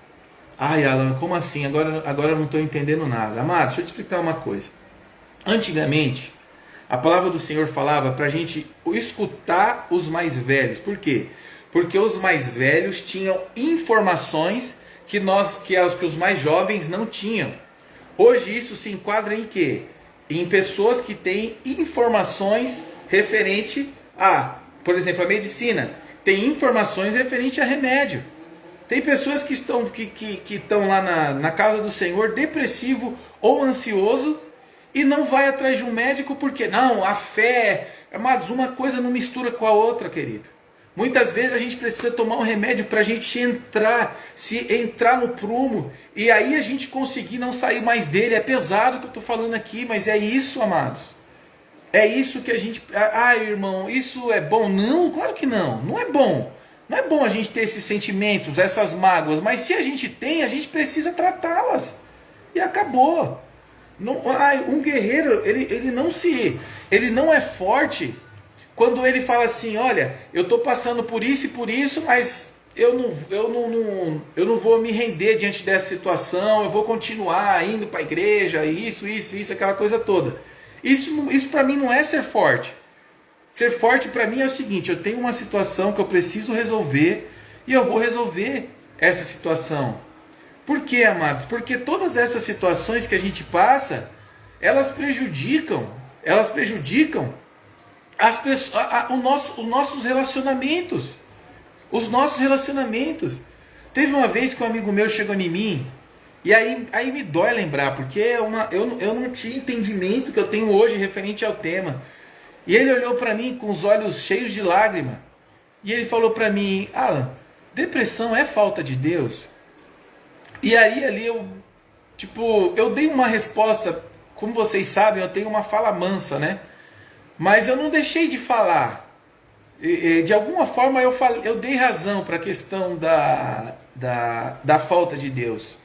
Ai, Alan, como assim? Agora eu não estou entendendo nada. Amado, deixa eu te explicar uma coisa. Antigamente, a palavra do Senhor falava para a gente escutar os mais velhos. Por quê? Porque os mais velhos tinham informações que os mais jovens não tinham. Hoje isso se enquadra em quê? Em pessoas que têm informações referente a, por exemplo, a medicina. Tem informações referente a remédio. Tem pessoas que estão lá na casa do Senhor, depressivo ou ansioso, e não vai atrás de um médico porque não, a fé, amados, uma coisa não mistura com a outra, querido. Muitas vezes a gente precisa tomar um remédio para a gente entrar no prumo, e aí a gente conseguir não sair mais dele. É pesado o que eu estou falando aqui, mas é isso, amados. É isso que a gente... irmão, isso é bom? Não, claro que não. Não é bom. Não é bom a gente ter esses sentimentos, essas mágoas, mas se a gente tem, a gente precisa tratá-las. E acabou. Um guerreiro, ele não é forte quando ele fala assim, olha, eu estou passando por isso e por isso, mas eu não vou me render diante dessa situação, eu vou continuar indo para a igreja, isso, aquela coisa toda. Isso para mim não é ser forte. Ser forte para mim é o seguinte, eu tenho uma situação que eu preciso resolver e eu vou resolver essa situação. Por quê, amados? Porque todas essas situações que a gente passa, elas prejudicam as pessoas, os nossos relacionamentos. Os nossos relacionamentos. Teve uma vez que um amigo meu chegou em mim, e aí me dói lembrar, porque eu não tinha entendimento que eu tenho hoje referente ao tema. E ele olhou para mim com os olhos cheios de lágrima, e ele falou para mim, Alan, depressão é falta de Deus? E aí ali eu dei uma resposta, como vocês sabem, eu tenho uma fala mansa, né? Mas eu não deixei de falar. De alguma forma eu dei razão para a questão da falta de Deus.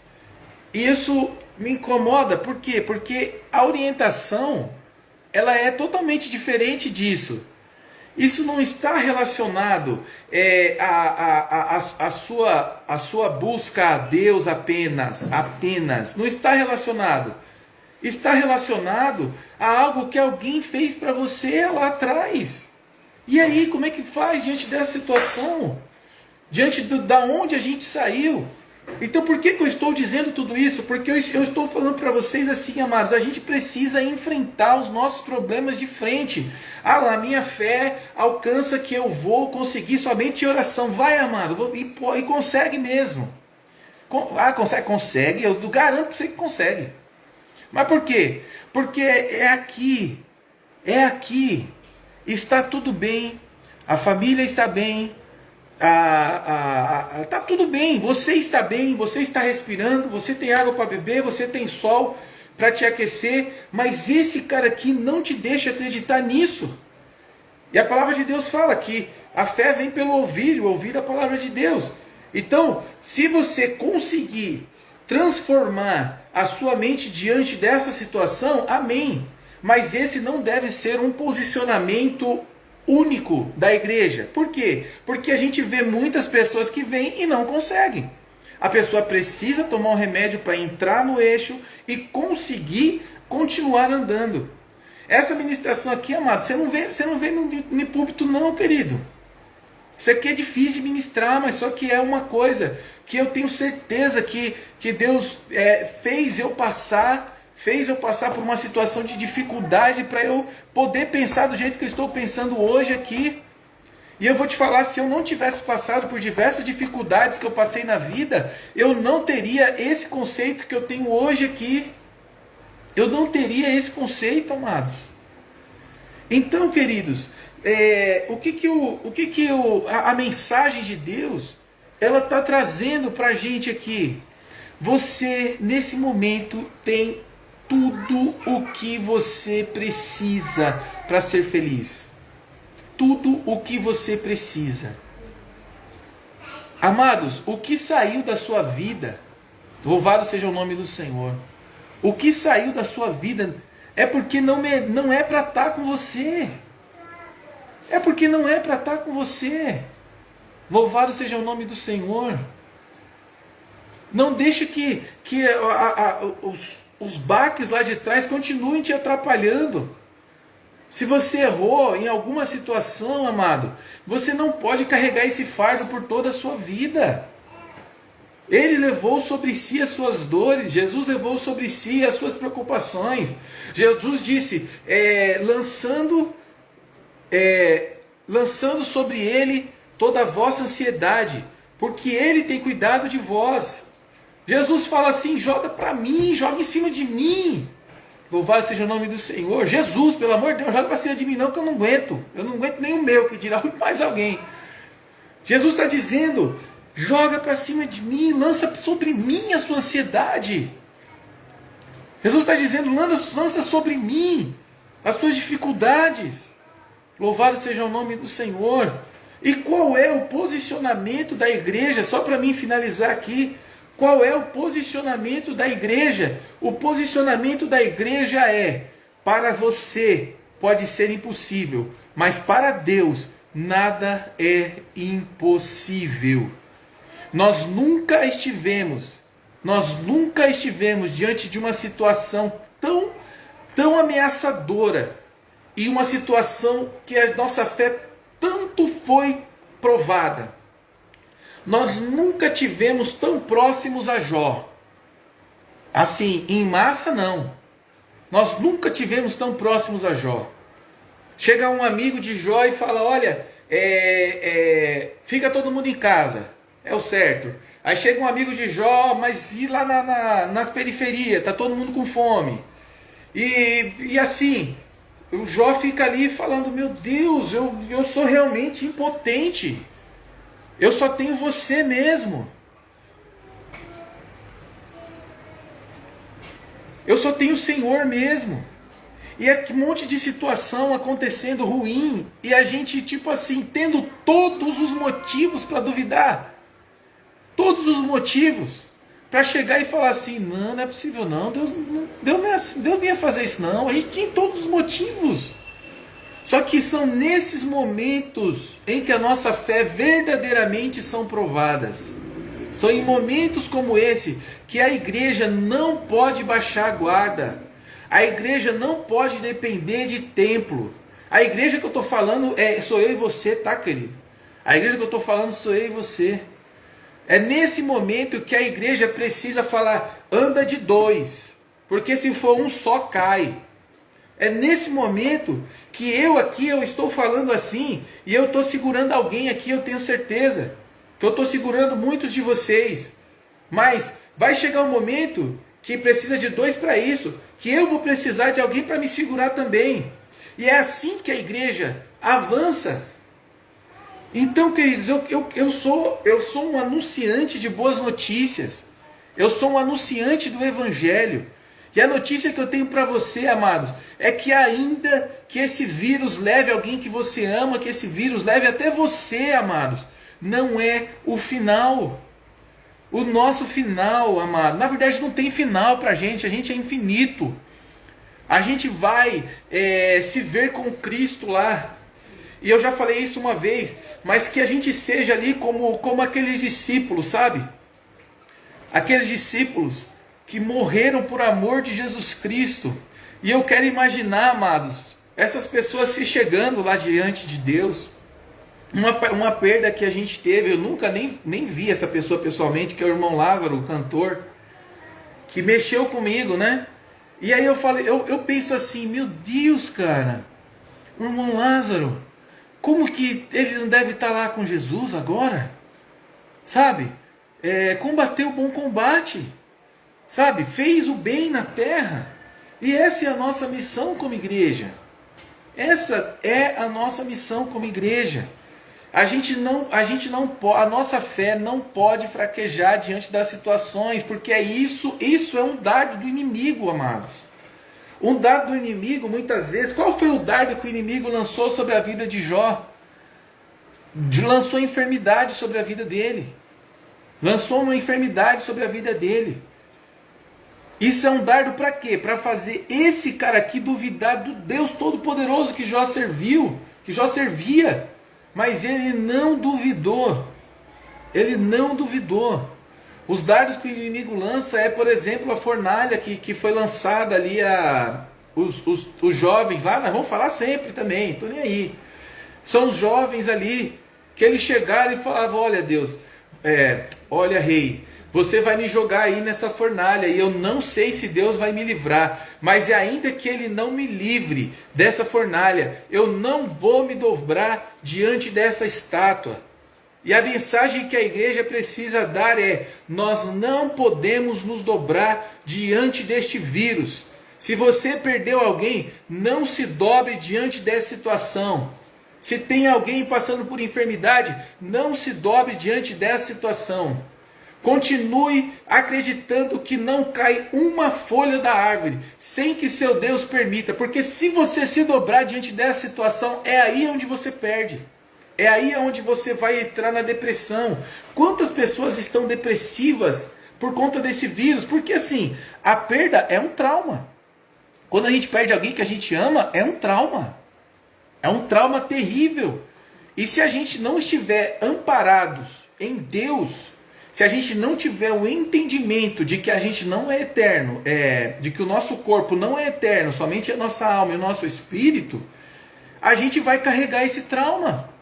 E isso me incomoda, por quê? Porque a orientação, ela é totalmente diferente disso. Isso não está relacionado à sua busca a Deus apenas. Não está relacionado. Está relacionado a algo que alguém fez para você lá atrás. E aí, como é que faz diante dessa situação? Diante da onde a gente saiu? Então por que eu estou dizendo tudo isso? Porque eu estou falando para vocês assim, amados, a gente precisa enfrentar os nossos problemas de frente. A minha fé alcança que eu vou conseguir somente em oração. Vai, amado, e consegue mesmo. Consegue, eu garanto para você que consegue. Mas por quê? Porque é aqui, está tudo bem, a família está bem, tá tudo bem, você está bem, você está respirando, você tem água para beber, você tem sol para te aquecer, mas esse cara aqui não te deixa acreditar nisso. E a palavra de Deus fala que a fé vem pelo ouvir a palavra de Deus. Então, se você conseguir transformar a sua mente diante dessa situação, amém. Mas esse não deve ser um posicionamento único da igreja. Por quê? Porque a gente vê muitas pessoas que vêm e não conseguem. A pessoa precisa tomar um remédio para entrar no eixo e conseguir continuar andando. Essa ministração aqui, amado, você não vê no púlpito não, querido. Isso aqui é difícil de ministrar, mas só que é uma coisa que eu tenho certeza que Deus fez eu passar por uma situação de dificuldade para eu poder pensar do jeito que eu estou pensando hoje aqui. E eu vou te falar, se eu não tivesse passado por diversas dificuldades que eu passei na vida, eu não teria esse conceito que eu tenho hoje aqui. Eu não teria esse conceito, amados. Então, queridos, a mensagem de Deus, ela está trazendo para a gente aqui. Você, nesse momento, tem tudo o que você precisa para ser feliz. Tudo o que você precisa. Amados, o que saiu da sua vida, louvado seja o nome do Senhor. O que saiu da sua vida é porque não é para estar com você. É porque não é para estar com você. Louvado seja o nome do Senhor. Não deixe que os baques lá de trás continuem te atrapalhando. Se você errou em alguma situação, amado, você não pode carregar esse fardo por toda a sua vida. Ele levou sobre si as suas dores, Jesus levou sobre si as suas preocupações. Jesus disse, lançando sobre ele toda a vossa ansiedade, porque ele tem cuidado de vós. Jesus fala assim, joga para mim, joga em cima de mim. Louvado seja o nome do Senhor. Jesus, pelo amor de Deus, joga para cima de mim não, que eu não aguento. Eu não aguento nem o meu, que dirá mais alguém. Jesus está dizendo, joga para cima de mim, lança sobre mim a sua ansiedade. Jesus está dizendo, lança sobre mim as suas dificuldades. Louvado seja o nome do Senhor. E qual é o posicionamento da igreja? Só para mim finalizar aqui. Qual é o posicionamento da igreja? O posicionamento da igreja é, para você pode ser impossível, mas para Deus nada é impossível. Nós nunca estivemos diante de uma situação tão ameaçadora e uma situação que a nossa fé tanto foi provada. Nós nunca tivemos tão próximos a Jó. Assim, em massa não. Nós nunca tivemos tão próximos a Jó. Chega um amigo de Jó e fala, olha, fica todo mundo em casa. É o certo. Aí chega um amigo de Jó, mas e lá nas periferias? Está todo mundo com fome. E assim, o Jó fica ali falando, meu Deus, eu sou realmente impotente. Eu só tenho você mesmo. Eu só tenho o Senhor mesmo. E é um monte de situação acontecendo ruim. E a gente, tipo assim, tendo todos os motivos para duvidar. Todos os motivos. Para chegar e falar assim, não é possível não. Deus não ia fazer isso não. A gente tinha todos os motivos. Só que são nesses momentos em que a nossa fé verdadeiramente são provadas. São em momentos como esse que a igreja não pode baixar a guarda. A igreja não pode depender de templo. A igreja que eu estou falando sou eu e você, tá, querido? A igreja que eu estou falando sou eu e você. É nesse momento que a igreja precisa falar, anda de dois. Porque se for um só, cai. É nesse momento que eu estou falando assim, e eu estou segurando alguém aqui, eu tenho certeza. Que eu estou segurando muitos de vocês. Mas vai chegar um momento que precisa de dois para isso, que eu vou precisar de alguém para me segurar também. E é assim que a igreja avança. Então, queridos, eu sou um anunciante de boas notícias. Eu sou um anunciante do Evangelho. E a notícia que eu tenho para você, amados, é que ainda que esse vírus leve alguém que você ama, que esse vírus leve até você, amados, não é o final. O nosso final, amado, na verdade não tem final para a gente é infinito. A gente vai se ver com Cristo lá. E eu já falei isso uma vez, mas que a gente seja ali como aqueles discípulos, sabe? Aqueles discípulos que morreram por amor de Jesus Cristo. E eu quero imaginar, amados, essas pessoas se chegando lá diante de Deus. Uma perda que a gente teve, eu nunca nem vi essa pessoa pessoalmente, que é o irmão Lázaro, o cantor, que mexeu comigo, né? E aí eu penso assim, meu Deus, cara, o irmão Lázaro, como que ele não deve estar lá com Jesus agora? Sabe? Combateu o bom combate. Sabe? Fez o bem na terra. E essa é a nossa missão como igreja. Essa é a nossa missão como igreja. A nossa fé não pode fraquejar diante das situações, porque isso é um dardo do inimigo, amados. Um dardo do inimigo, muitas vezes, qual foi o dardo que o inimigo lançou sobre a vida de Jó? Lançou enfermidade sobre a vida dele. Lançou uma enfermidade sobre a vida dele. Isso é um dardo para quê? Para fazer esse cara aqui duvidar do Deus Todo-Poderoso que Jó serviu, que Jó servia. Mas ele não duvidou. Ele não duvidou. Os dardos que o inimigo lança é, por exemplo, a fornalha que foi lançada ali os jovens lá, nós vamos falar sempre também, estou nem aí. São os jovens ali que eles chegaram e falavam, olha Deus, olha rei, você vai me jogar aí nessa fornalha e eu não sei se Deus vai me livrar, mas ainda que ele não me livre dessa fornalha, eu não vou me dobrar diante dessa estátua. E a mensagem que a igreja precisa dar é: nós não podemos nos dobrar diante deste vírus. Se você perdeu alguém, não se dobre diante dessa situação. Se tem alguém passando por enfermidade, não se dobre diante dessa situação. Continue acreditando que não cai uma folha da árvore, sem que seu Deus permita. Porque se você se dobrar diante dessa situação, é aí onde você perde. É aí onde você vai entrar na depressão. Quantas pessoas estão depressivas por conta desse vírus? Porque assim, a perda é um trauma. Quando a gente perde alguém que a gente ama, é um trauma. É um trauma terrível. E se a gente não estiver amparados em Deus, se a gente não tiver o entendimento de que a gente não é eterno, de que o nosso corpo não é eterno, somente a nossa alma e o nosso espírito, a gente vai carregar esse trauma.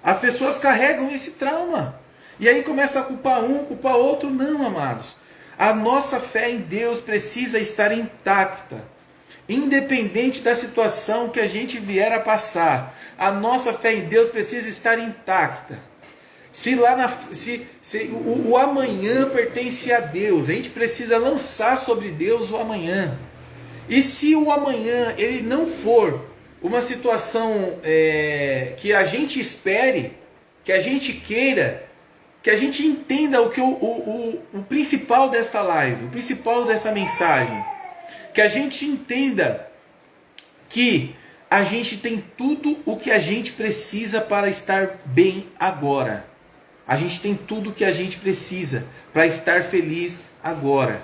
As pessoas carregam esse trauma. E aí começa a culpar um, culpar outro. Não, amados. A nossa fé em Deus precisa estar intacta. Independente da situação que a gente vier a passar. A nossa fé em Deus precisa estar intacta. Se o amanhã pertence a Deus, a gente precisa lançar sobre Deus o amanhã. E se o amanhã ele não for uma situação que a gente espere, que a gente queira, que a gente entenda o principal desta live, o principal dessa mensagem, que a gente entenda que a gente tem tudo o que a gente precisa para estar bem agora. A gente tem tudo o que a gente precisa para estar feliz agora.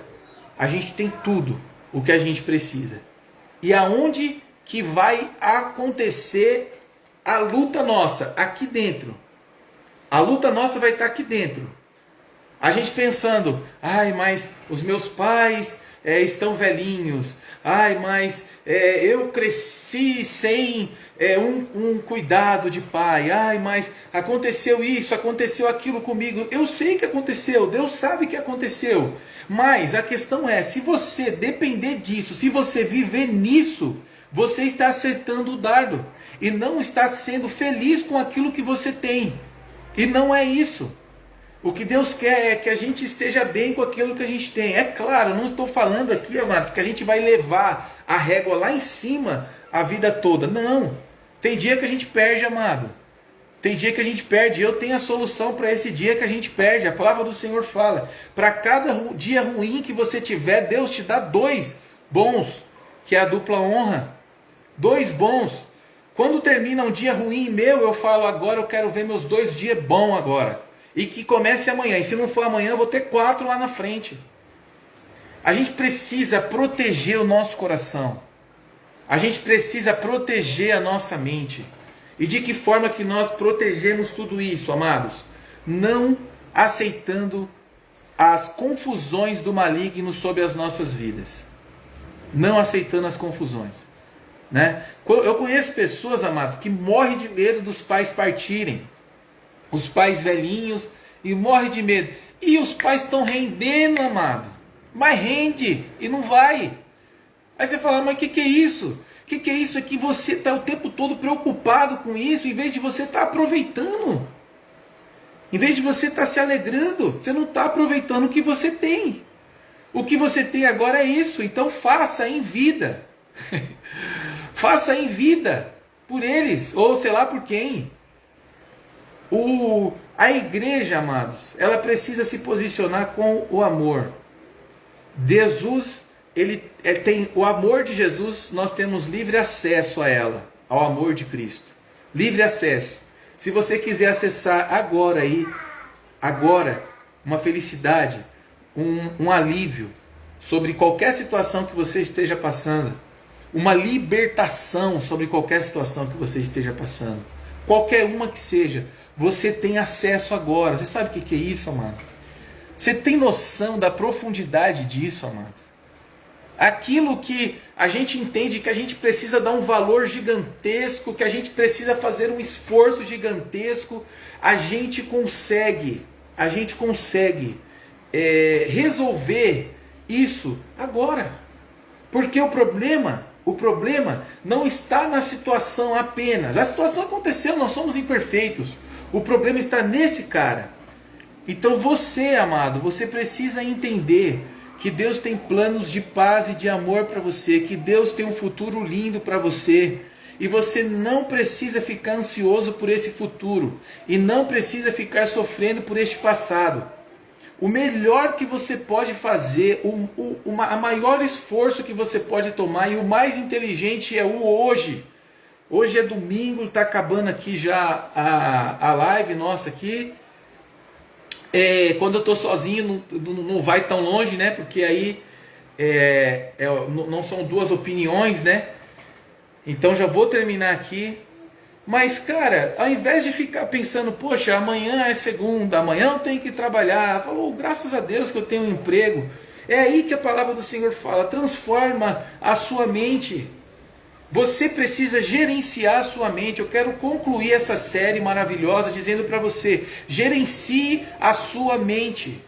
A gente tem tudo o que a gente precisa. E aonde que vai acontecer a luta nossa? Aqui dentro. A luta nossa vai estar aqui dentro. A gente pensando, mas os meus pais estão velhinhos. Mas eu cresci sem um cuidado de pai. Mas aconteceu isso, aconteceu aquilo comigo. Eu sei que aconteceu, Deus sabe que aconteceu. Mas a questão é, se você depender disso, se você viver nisso, você está acertando o dardo e não está sendo feliz com aquilo que você tem. E não é isso. O que Deus quer é que a gente esteja bem com aquilo que a gente tem. É claro, não estou falando aqui, amados, que a gente vai levar a régua lá em cima a vida toda. Não. Tem dia que a gente perde, amado. Tem dia que a gente perde. Eu tenho a solução para esse dia que a gente perde. A palavra do Senhor fala: para cada dia ruim que você tiver, Deus te dá 2 bons, que é a dupla honra. 2 bons. Quando termina um dia ruim meu, eu falo: agora eu quero ver meus 2 dias bons agora. E que comece amanhã. E se não for amanhã, eu vou ter 4 lá na frente. A gente precisa proteger o nosso coração. A gente precisa proteger a nossa mente. E de que forma que nós protegemos tudo isso, amados? Não aceitando as confusões do maligno sobre as nossas vidas. Não aceitando as confusões. Né? Eu conheço pessoas, amados, que morrem de medo dos pais partirem. Os pais velhinhos, e morrem de medo. E os pais estão rendendo, amado. Mas rende e não vai. Aí você fala: mas o que é isso? O que é isso? É que você está o tempo todo preocupado com isso, em vez de você estar aproveitando. Em vez de você estar se alegrando, você não está aproveitando o que você tem. O que você tem agora é isso. Então faça em vida. Faça em vida por eles, ou sei lá por quem. A igreja, amados, ela precisa se posicionar com o amor. Jesus, ele tem o amor de Jesus, nós temos livre acesso a ela, ao amor de Cristo. Livre acesso. Se você quiser acessar agora, uma felicidade, um alívio, sobre qualquer situação que você esteja passando. Uma libertação sobre qualquer situação que você esteja passando. Qualquer uma que seja. Você tem acesso agora. Você sabe o que é isso, amado? Você tem noção da profundidade disso, amado? Aquilo que a gente entende que a gente precisa dar um valor gigantesco, que a gente precisa fazer um esforço gigantesco, a gente consegue resolver isso agora. Porque o problema não está na situação apenas. A situação aconteceu, nós somos imperfeitos. O problema está nesse cara. Então você, amado, você precisa entender que Deus tem planos de paz e de amor para você, que Deus tem um futuro lindo para você, e você não precisa ficar ansioso por esse futuro, e não precisa ficar sofrendo por este passado. O melhor que você pode fazer, o maior esforço que você pode tomar, e o mais inteligente é o hoje. Hoje é domingo, está acabando aqui já a live nossa aqui. Quando eu estou sozinho não vai tão longe, né? Porque aí não são duas opiniões, né? Então já vou terminar aqui. Mas, cara, ao invés de ficar pensando, poxa, amanhã é segunda, amanhã eu tenho que trabalhar. Falou, graças a Deus que eu tenho um emprego. É aí que a palavra do Senhor fala, transforma a sua mente. Você precisa gerenciar a sua mente. Eu quero concluir essa série maravilhosa dizendo para você, gerencie a sua mente.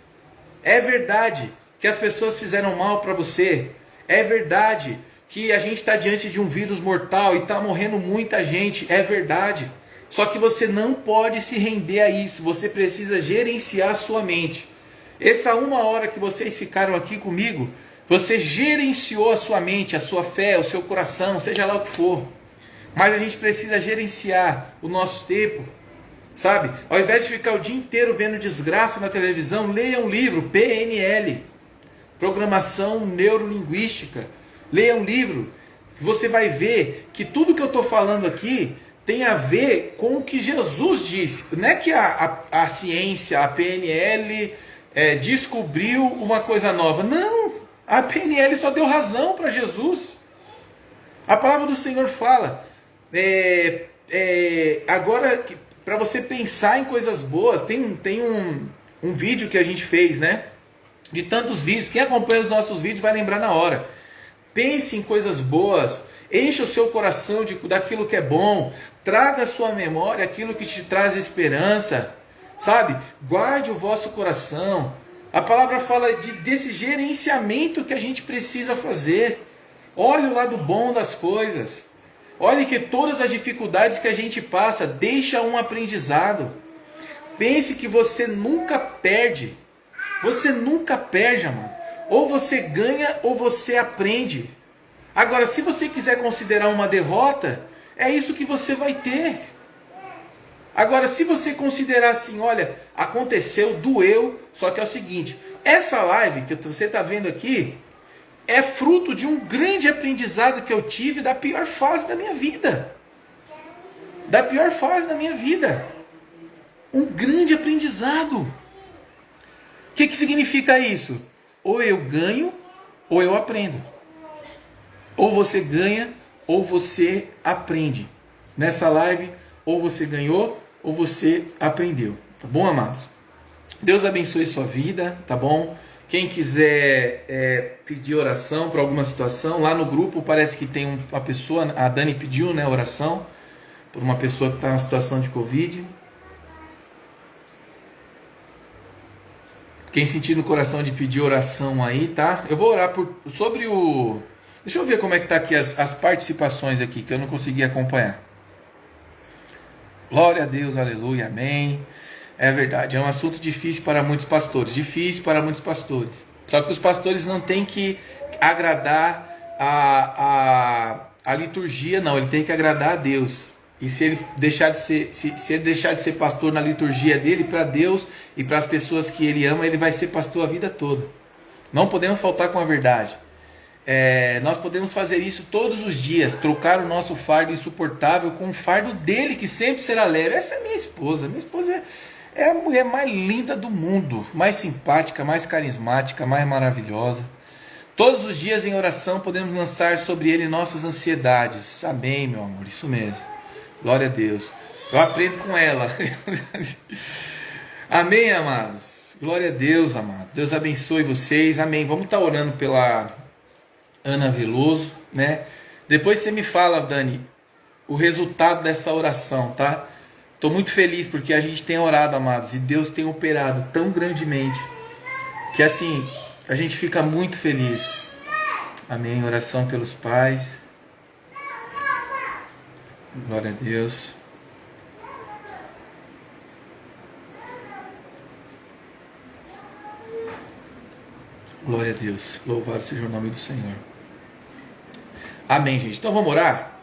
É verdade que as pessoas fizeram mal para você. É verdade que a gente está diante de um vírus mortal e está morrendo muita gente. É verdade. Só que você não pode se render a isso. Você precisa gerenciar a sua mente. Essa 1 hora que vocês ficaram aqui comigo, você gerenciou a sua mente, a sua fé, o seu coração, seja lá o que for. Mas a gente precisa gerenciar o nosso tempo, sabe? Ao invés de ficar o dia inteiro vendo desgraça na televisão, leia um livro, PNL, Programação Neurolinguística. Leia um livro, você vai ver que tudo que eu estou falando aqui tem a ver com o que Jesus disse. Não é que a ciência, a PNL, descobriu uma coisa nova. Não! A PNL só deu razão para Jesus. A palavra do Senhor fala, agora, para você pensar em coisas boas, tem um vídeo que a gente fez, né? De tantos vídeos, quem acompanha os nossos vídeos vai lembrar na hora. Pense em coisas boas, encha o seu coração daquilo que é bom, traga à sua memória aquilo que te traz esperança, sabe? Guarde o vosso coração. A palavra fala desse gerenciamento que a gente precisa fazer. Olhe o lado bom das coisas. Olhe que todas as dificuldades que a gente passa deixa um aprendizado. Pense que você nunca perde. Você nunca perde, amado. Ou você ganha ou você aprende. Agora, se você quiser considerar uma derrota, é isso que você vai ter. Agora, se você considerar assim, olha, aconteceu, doeu, só que é o seguinte, essa live que você está vendo aqui é fruto de um grande aprendizado que eu tive da pior fase da minha vida. Da pior fase da minha vida. Um grande aprendizado. O que significa isso? Ou eu ganho, ou eu aprendo. Ou você ganha, ou você aprende. Nessa live, ou você ganhou, ou você aprendeu. Tá bom, amados? Deus abençoe sua vida, tá bom? Quem quiser pedir oração para alguma situação, lá no grupo parece que tem uma pessoa, a Dani pediu, né, oração, por uma pessoa que está em uma situação de Covid. Quem sentir no coração de pedir oração aí, tá? Eu vou orar sobre o... Deixa eu ver como é que tá aqui as participações aqui, que eu não consegui acompanhar. Glória a Deus, aleluia, amém. É verdade, é um assunto difícil para muitos pastores. Difícil para muitos pastores. Só que os pastores não têm que agradar a liturgia, não. Ele tem que agradar a Deus. E se ele deixar de ser pastor na liturgia dele, para Deus e para as pessoas que ele ama, ele vai ser pastor a vida toda. Não podemos faltar com a verdade. Nós podemos fazer isso todos os dias, trocar o nosso fardo insuportável com o fardo dele, que sempre será leve. Essa é minha esposa. Minha esposa é a mulher mais linda do mundo, mais simpática, mais carismática, mais maravilhosa. Todos os dias em oração podemos lançar sobre Ele nossas ansiedades. Amém, meu amor, isso mesmo. Glória a Deus. Eu aprendo com ela. Amém, amados. Glória a Deus, amados. Deus abençoe vocês. Amém. Vamos estar orando pela Ana Veloso, né? Depois você me fala, Dani, o resultado dessa oração, tá? Estou muito feliz porque a gente tem orado, amados, e Deus tem operado tão grandemente que assim, a gente fica muito feliz. Amém. Oração pelos pais. Glória a Deus. Glória a Deus. Louvado seja o nome do Senhor. Amém, gente. Então vamos orar?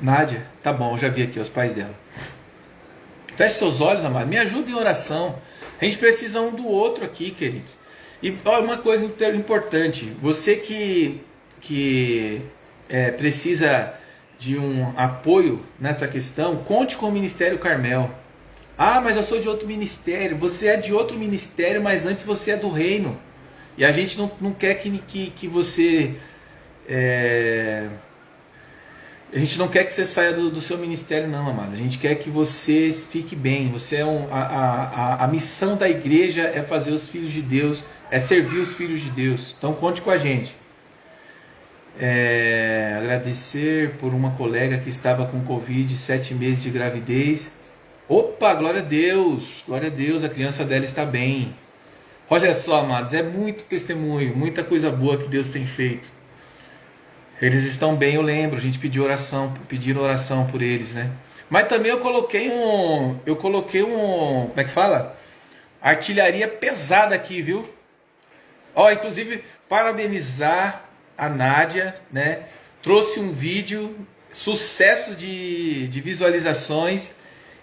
Nádia, tá bom, eu já vi aqui os pais dela. Feche seus olhos, amado. Me ajude em oração. A gente precisa um do outro aqui, queridos. E olha, uma coisa importante. Você que precisa de um apoio nessa questão, conte com o Ministério Carmel. Ah, mas eu sou de outro ministério. Você é de outro ministério, mas antes você é do reino. E a gente não quer que você... A gente não quer que você saia do seu ministério, não, amado. A gente quer que você fique bem. Você é a missão da igreja é fazer os filhos de Deus, é servir os filhos de Deus. Então conte com a gente. Agradecer por uma colega que estava com Covid, 7 meses de gravidez. Opa, glória a Deus, a criança dela está bem. Olha só, amados, é muito testemunho, muita coisa boa que Deus tem feito. Eles estão bem, eu lembro, a gente pediram oração por eles, né? Mas também eu coloquei como é que fala? Artilharia pesada aqui, viu? Ó, inclusive, parabenizar a Nádia, né? Trouxe um vídeo, sucesso de visualizações.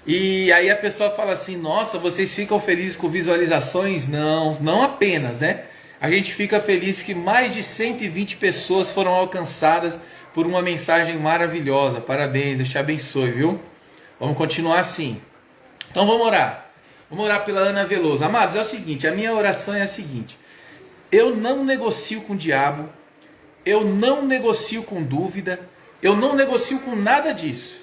E aí a pessoa fala assim, nossa, vocês ficam felizes com visualizações? Não apenas, né? A gente fica feliz que mais de 120 pessoas foram alcançadas por uma mensagem maravilhosa. Parabéns, Deus te abençoe, viu? Vamos continuar assim. Então vamos orar. Vamos orar pela Ana Veloso. Amados, é o seguinte, a minha oração é a seguinte. Eu não negocio com o diabo, eu não negocio com dúvida, eu não negocio com nada disso.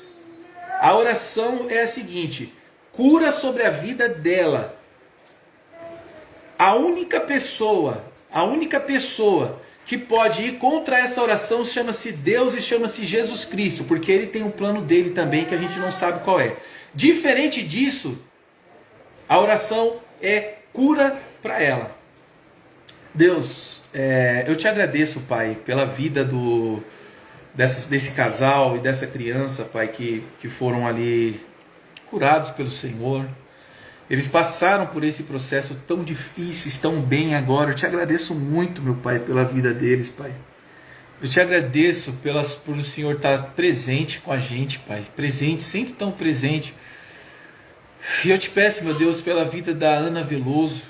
A oração é a seguinte, cura sobre a vida dela. A única pessoa que pode ir contra essa oração chama-se Deus e chama-se Jesus Cristo, porque Ele tem um plano dele também que a gente não sabe qual é. Diferente disso, a oração é cura para ela. Deus, eu te agradeço, Pai, pela vida desse casal e dessa criança, Pai, que foram ali curados pelo Senhor. Eles passaram por esse processo tão difícil, estão bem agora. Eu te agradeço muito, meu Pai, pela vida deles, Pai. Eu te agradeço por o Senhor estar presente com a gente, Pai. Presente, sempre tão presente. E eu te peço, meu Deus, pela vida da Ana Veloso.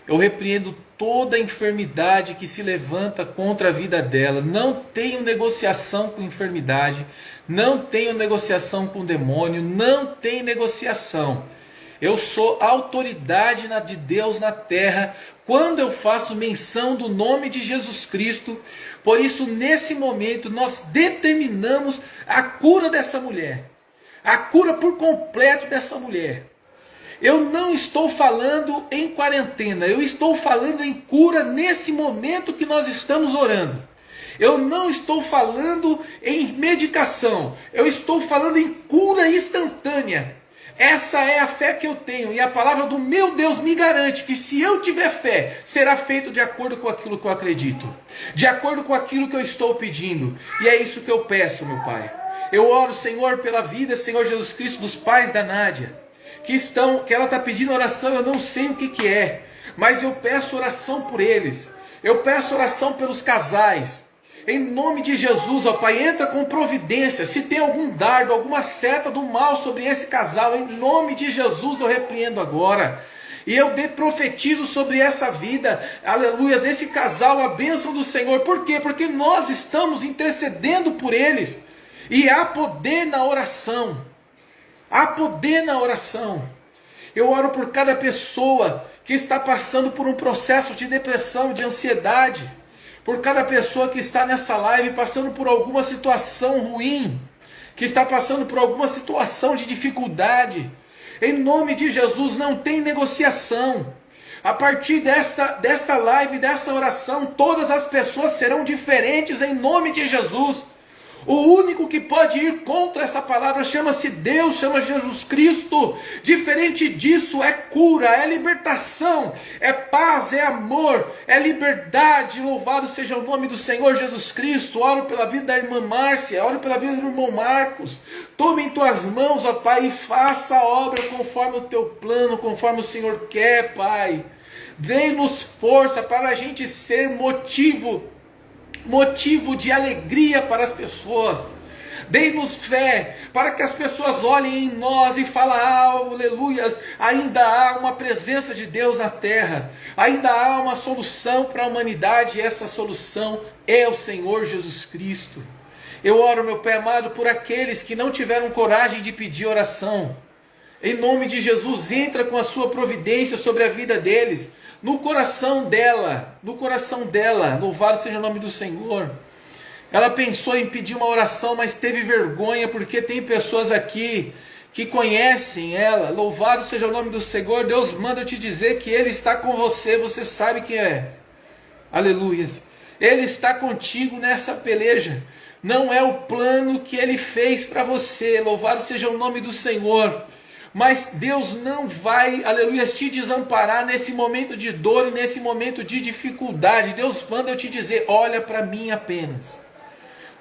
Eu repreendo toda a enfermidade que se levanta contra a vida dela. Não tenho negociação com enfermidade. Não tenho negociação com demônio. Não tenho negociação. Eu sou autoridade de Deus na terra quando eu faço menção do nome de Jesus Cristo. Por isso, nesse momento, nós determinamos a cura dessa mulher. A cura por completo dessa mulher. Eu não estou falando em quarentena, eu estou falando em cura nesse momento que nós estamos orando. Eu não estou falando em medicação, eu estou falando em cura instantânea. Essa é a fé que eu tenho e a palavra do meu Deus me garante que se eu tiver fé, será feito de acordo com aquilo que eu acredito, de acordo com aquilo que eu estou pedindo. E é isso que eu peço, meu Pai. Eu oro, Senhor, pela vida, Senhor Jesus Cristo, dos pais da Nádia. Que ela está pedindo oração, eu não sei o que é, mas eu peço oração por eles, eu peço oração pelos casais, em nome de Jesus, ó Pai, entra com providência, se tem algum dardo, alguma seta do mal sobre esse casal, em nome de Jesus eu repreendo agora, e eu profetizo sobre essa vida, aleluias, esse casal, a bênção do Senhor. Por quê? Porque nós estamos intercedendo por eles, e há poder na oração. Há poder na oração. Eu oro por cada pessoa que está passando por um processo de depressão, de ansiedade, por cada pessoa que está nessa live passando por alguma situação ruim, que está passando por alguma situação de dificuldade. Em nome de Jesus, não tem negociação. A partir desta live, dessa oração, todas as pessoas serão diferentes em nome de Jesus. O único que pode ir contra essa palavra chama-se Deus, chama Jesus Cristo. Diferente disso é cura, é libertação, é paz, é amor, é liberdade. Louvado seja o nome do Senhor Jesus Cristo. Oro pela vida da irmã Márcia, oro pela vida do irmão Marcos. Tome em tuas mãos, ó Pai, e faça a obra conforme o teu plano, conforme o Senhor quer, Pai. Dê-nos força para a gente ser motivo de alegria para as pessoas. Dê-nos fé para que as pessoas olhem em nós e falem: aleluias, ainda há uma presença de Deus na terra, ainda há uma solução para a humanidade, e essa solução é o Senhor Jesus Cristo. Eu oro, meu Pai amado, por aqueles que não tiveram coragem de pedir oração. Em nome de Jesus, entra com a sua providência sobre a vida deles, no coração dela, louvado seja o nome do Senhor. Ela pensou em pedir uma oração, mas teve vergonha, porque tem pessoas aqui que conhecem ela. Louvado seja o nome do Senhor. Deus manda eu te dizer que Ele está com você, você sabe quem é. Aleluias. Ele está contigo nessa peleja. Não é o plano que Ele fez para você, louvado seja o nome do Senhor. Mas Deus não vai, aleluia, te desamparar nesse momento de dor e nesse momento de dificuldade. Deus manda eu te dizer: olha para mim apenas.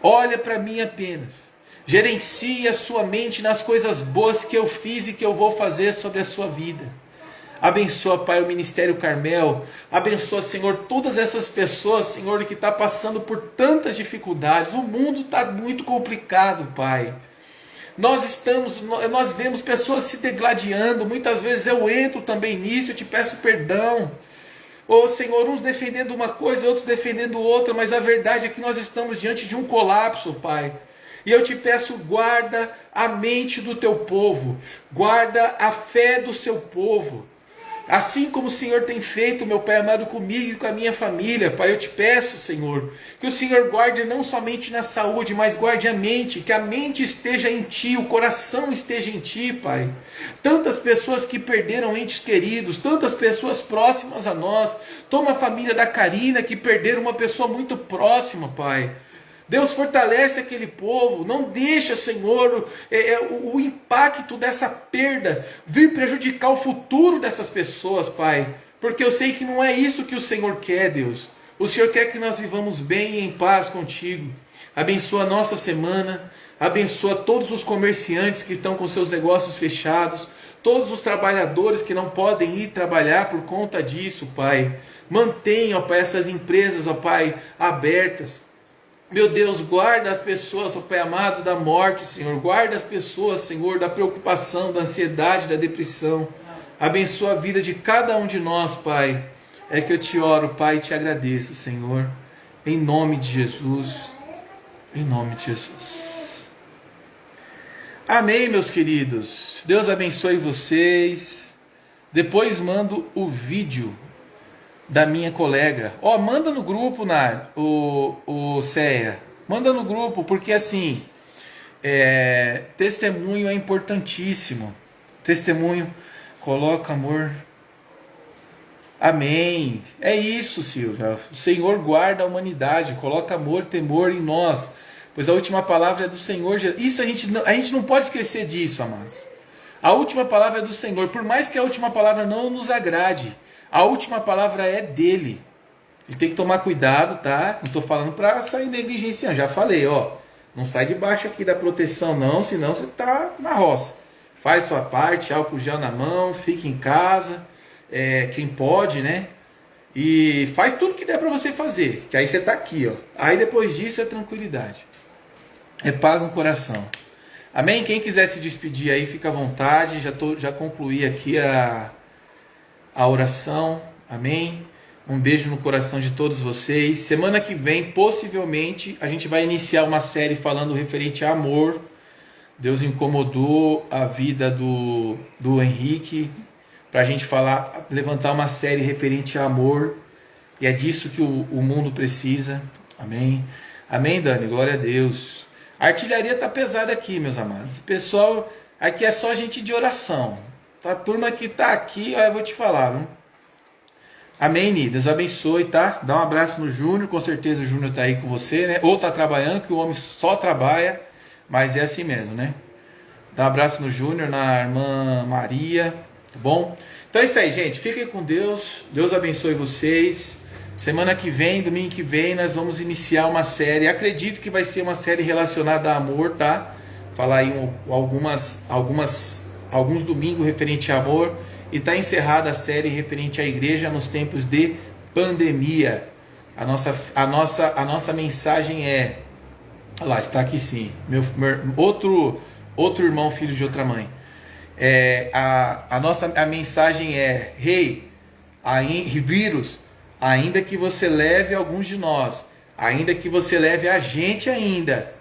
Olha para mim apenas. Gerencie a sua mente nas coisas boas que eu fiz e que eu vou fazer sobre a sua vida. Abençoa, Pai, o Ministério Carmel. Abençoa, Senhor, todas essas pessoas, Senhor, que estão passando por tantas dificuldades. O mundo está muito complicado, Pai. Nós vemos pessoas se degladiando, muitas vezes eu entro também nisso, eu te peço perdão. Senhor, uns defendendo uma coisa, outros defendendo outra, mas a verdade é que nós estamos diante de um colapso, Pai. E eu te peço, guarda a mente do teu povo, guarda a fé do seu povo. Assim como o Senhor tem feito, meu Pai amado, comigo e com a minha família, Pai, eu te peço, Senhor, que o Senhor guarde não somente na saúde, mas guarde a mente, que a mente esteja em Ti, o coração esteja em Ti, Pai. Tantas pessoas que perderam entes queridos, tantas pessoas próximas a nós, toma a família da Karina, que perderam uma pessoa muito próxima, Pai. Deus, fortalece aquele povo, não deixa, Senhor, o impacto dessa perda vir prejudicar o futuro dessas pessoas, Pai, porque eu sei que não é isso que o Senhor quer, Deus. O Senhor quer que nós vivamos bem e em paz contigo. Abençoa a nossa semana, abençoa todos os comerciantes que estão com seus negócios fechados, todos os trabalhadores que não podem ir trabalhar por conta disso, Pai. Mantenha, ó Pai, essas empresas, ó Pai, abertas. Meu Deus, guarda as pessoas, ó Pai amado, da morte, Senhor. Guarda as pessoas, Senhor, da preocupação, da ansiedade, da depressão. Abençoa a vida de cada um de nós, Pai. É que eu te oro, Pai, e te agradeço, Senhor. Em nome de Jesus. Em nome de Jesus. Amém, meus queridos. Deus abençoe vocês. Depois mando o vídeo da minha colega. Manda no grupo, o Ceia. Manda no grupo, porque assim, testemunho é importantíssimo. Testemunho, coloca amor. Amém. É isso, Silvia. O Senhor guarda a humanidade, coloca amor, temor em nós, pois a última palavra é do Senhor. Isso a gente não pode esquecer disso, amados. A última palavra é do Senhor, por mais que a última palavra não nos agrade. A última palavra é dele. Ele tem que tomar cuidado, tá? Não estou falando para sair negligenciando. Já falei, não sai debaixo aqui da proteção não, senão você está na roça. Faz sua parte, álcool gel na mão, fica em casa, quem pode, né? E faz tudo que der para você fazer, que aí você está aqui, Aí depois disso é tranquilidade. É paz no coração. Amém? Quem quiser se despedir aí, fica à vontade. Já concluí aqui a oração, amém? Um beijo no coração de todos vocês. Semana que vem, possivelmente, a gente vai iniciar uma série falando referente a amor. Deus incomodou a vida do Henrique, para a gente falar, levantar uma série referente a amor, e é disso que o mundo precisa. Amém? Amém, Dani? Glória a Deus. A artilharia tá pesada aqui, meus amados. O pessoal, aqui é só gente de oração. A turma que tá aqui, ó, eu vou te falar, viu? Amém, Ni? Deus abençoe, tá? Dá um abraço no Júnior, com certeza o Júnior tá aí com você, né? Ou tá trabalhando, que o homem só trabalha, mas é assim mesmo, né? Dá um abraço no Júnior, na irmã Maria, tá bom? Então é isso aí, gente. Fiquem com Deus. Deus abençoe vocês. Semana que vem, domingo que vem, nós vamos iniciar uma série. Acredito que vai ser uma série relacionada a amor, tá? Falar aí alguns domingos referente a amor. E tá encerrada a série referente à igreja nos tempos de pandemia. A nossa mensagem é... Olha lá, está aqui sim. Outro irmão, filho de outra mãe. A mensagem é: vírus, ainda que você leve alguns de nós, ainda que você leve a gente ainda,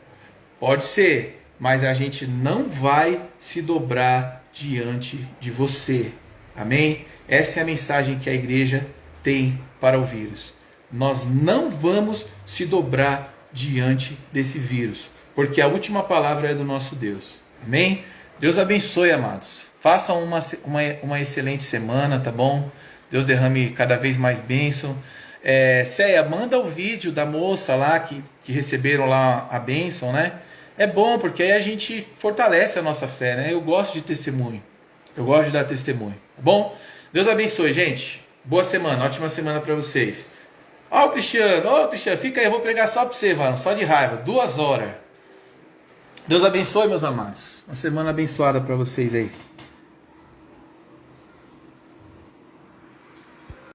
pode ser, mas a gente não vai se dobrar diante de você. Amém? Essa é a mensagem que a igreja tem para o vírus. Nós não vamos se dobrar diante desse vírus, porque a última palavra é do nosso Deus. Amém? Deus abençoe, amados. Façam uma excelente semana, tá bom? Deus derrame cada vez mais bênção. Céia, manda o vídeo da moça lá que receberam lá a bênção, né? É bom, porque aí a gente fortalece a nossa fé, né? Eu gosto de testemunho. Eu gosto de dar testemunho, tá bom? Deus abençoe, gente. Boa semana, ótima semana para vocês. Ó, Cristiano, fica aí, eu vou pregar só para você, mano, só de raiva, 2 horas. Deus abençoe, meus amados. Uma semana abençoada para vocês aí.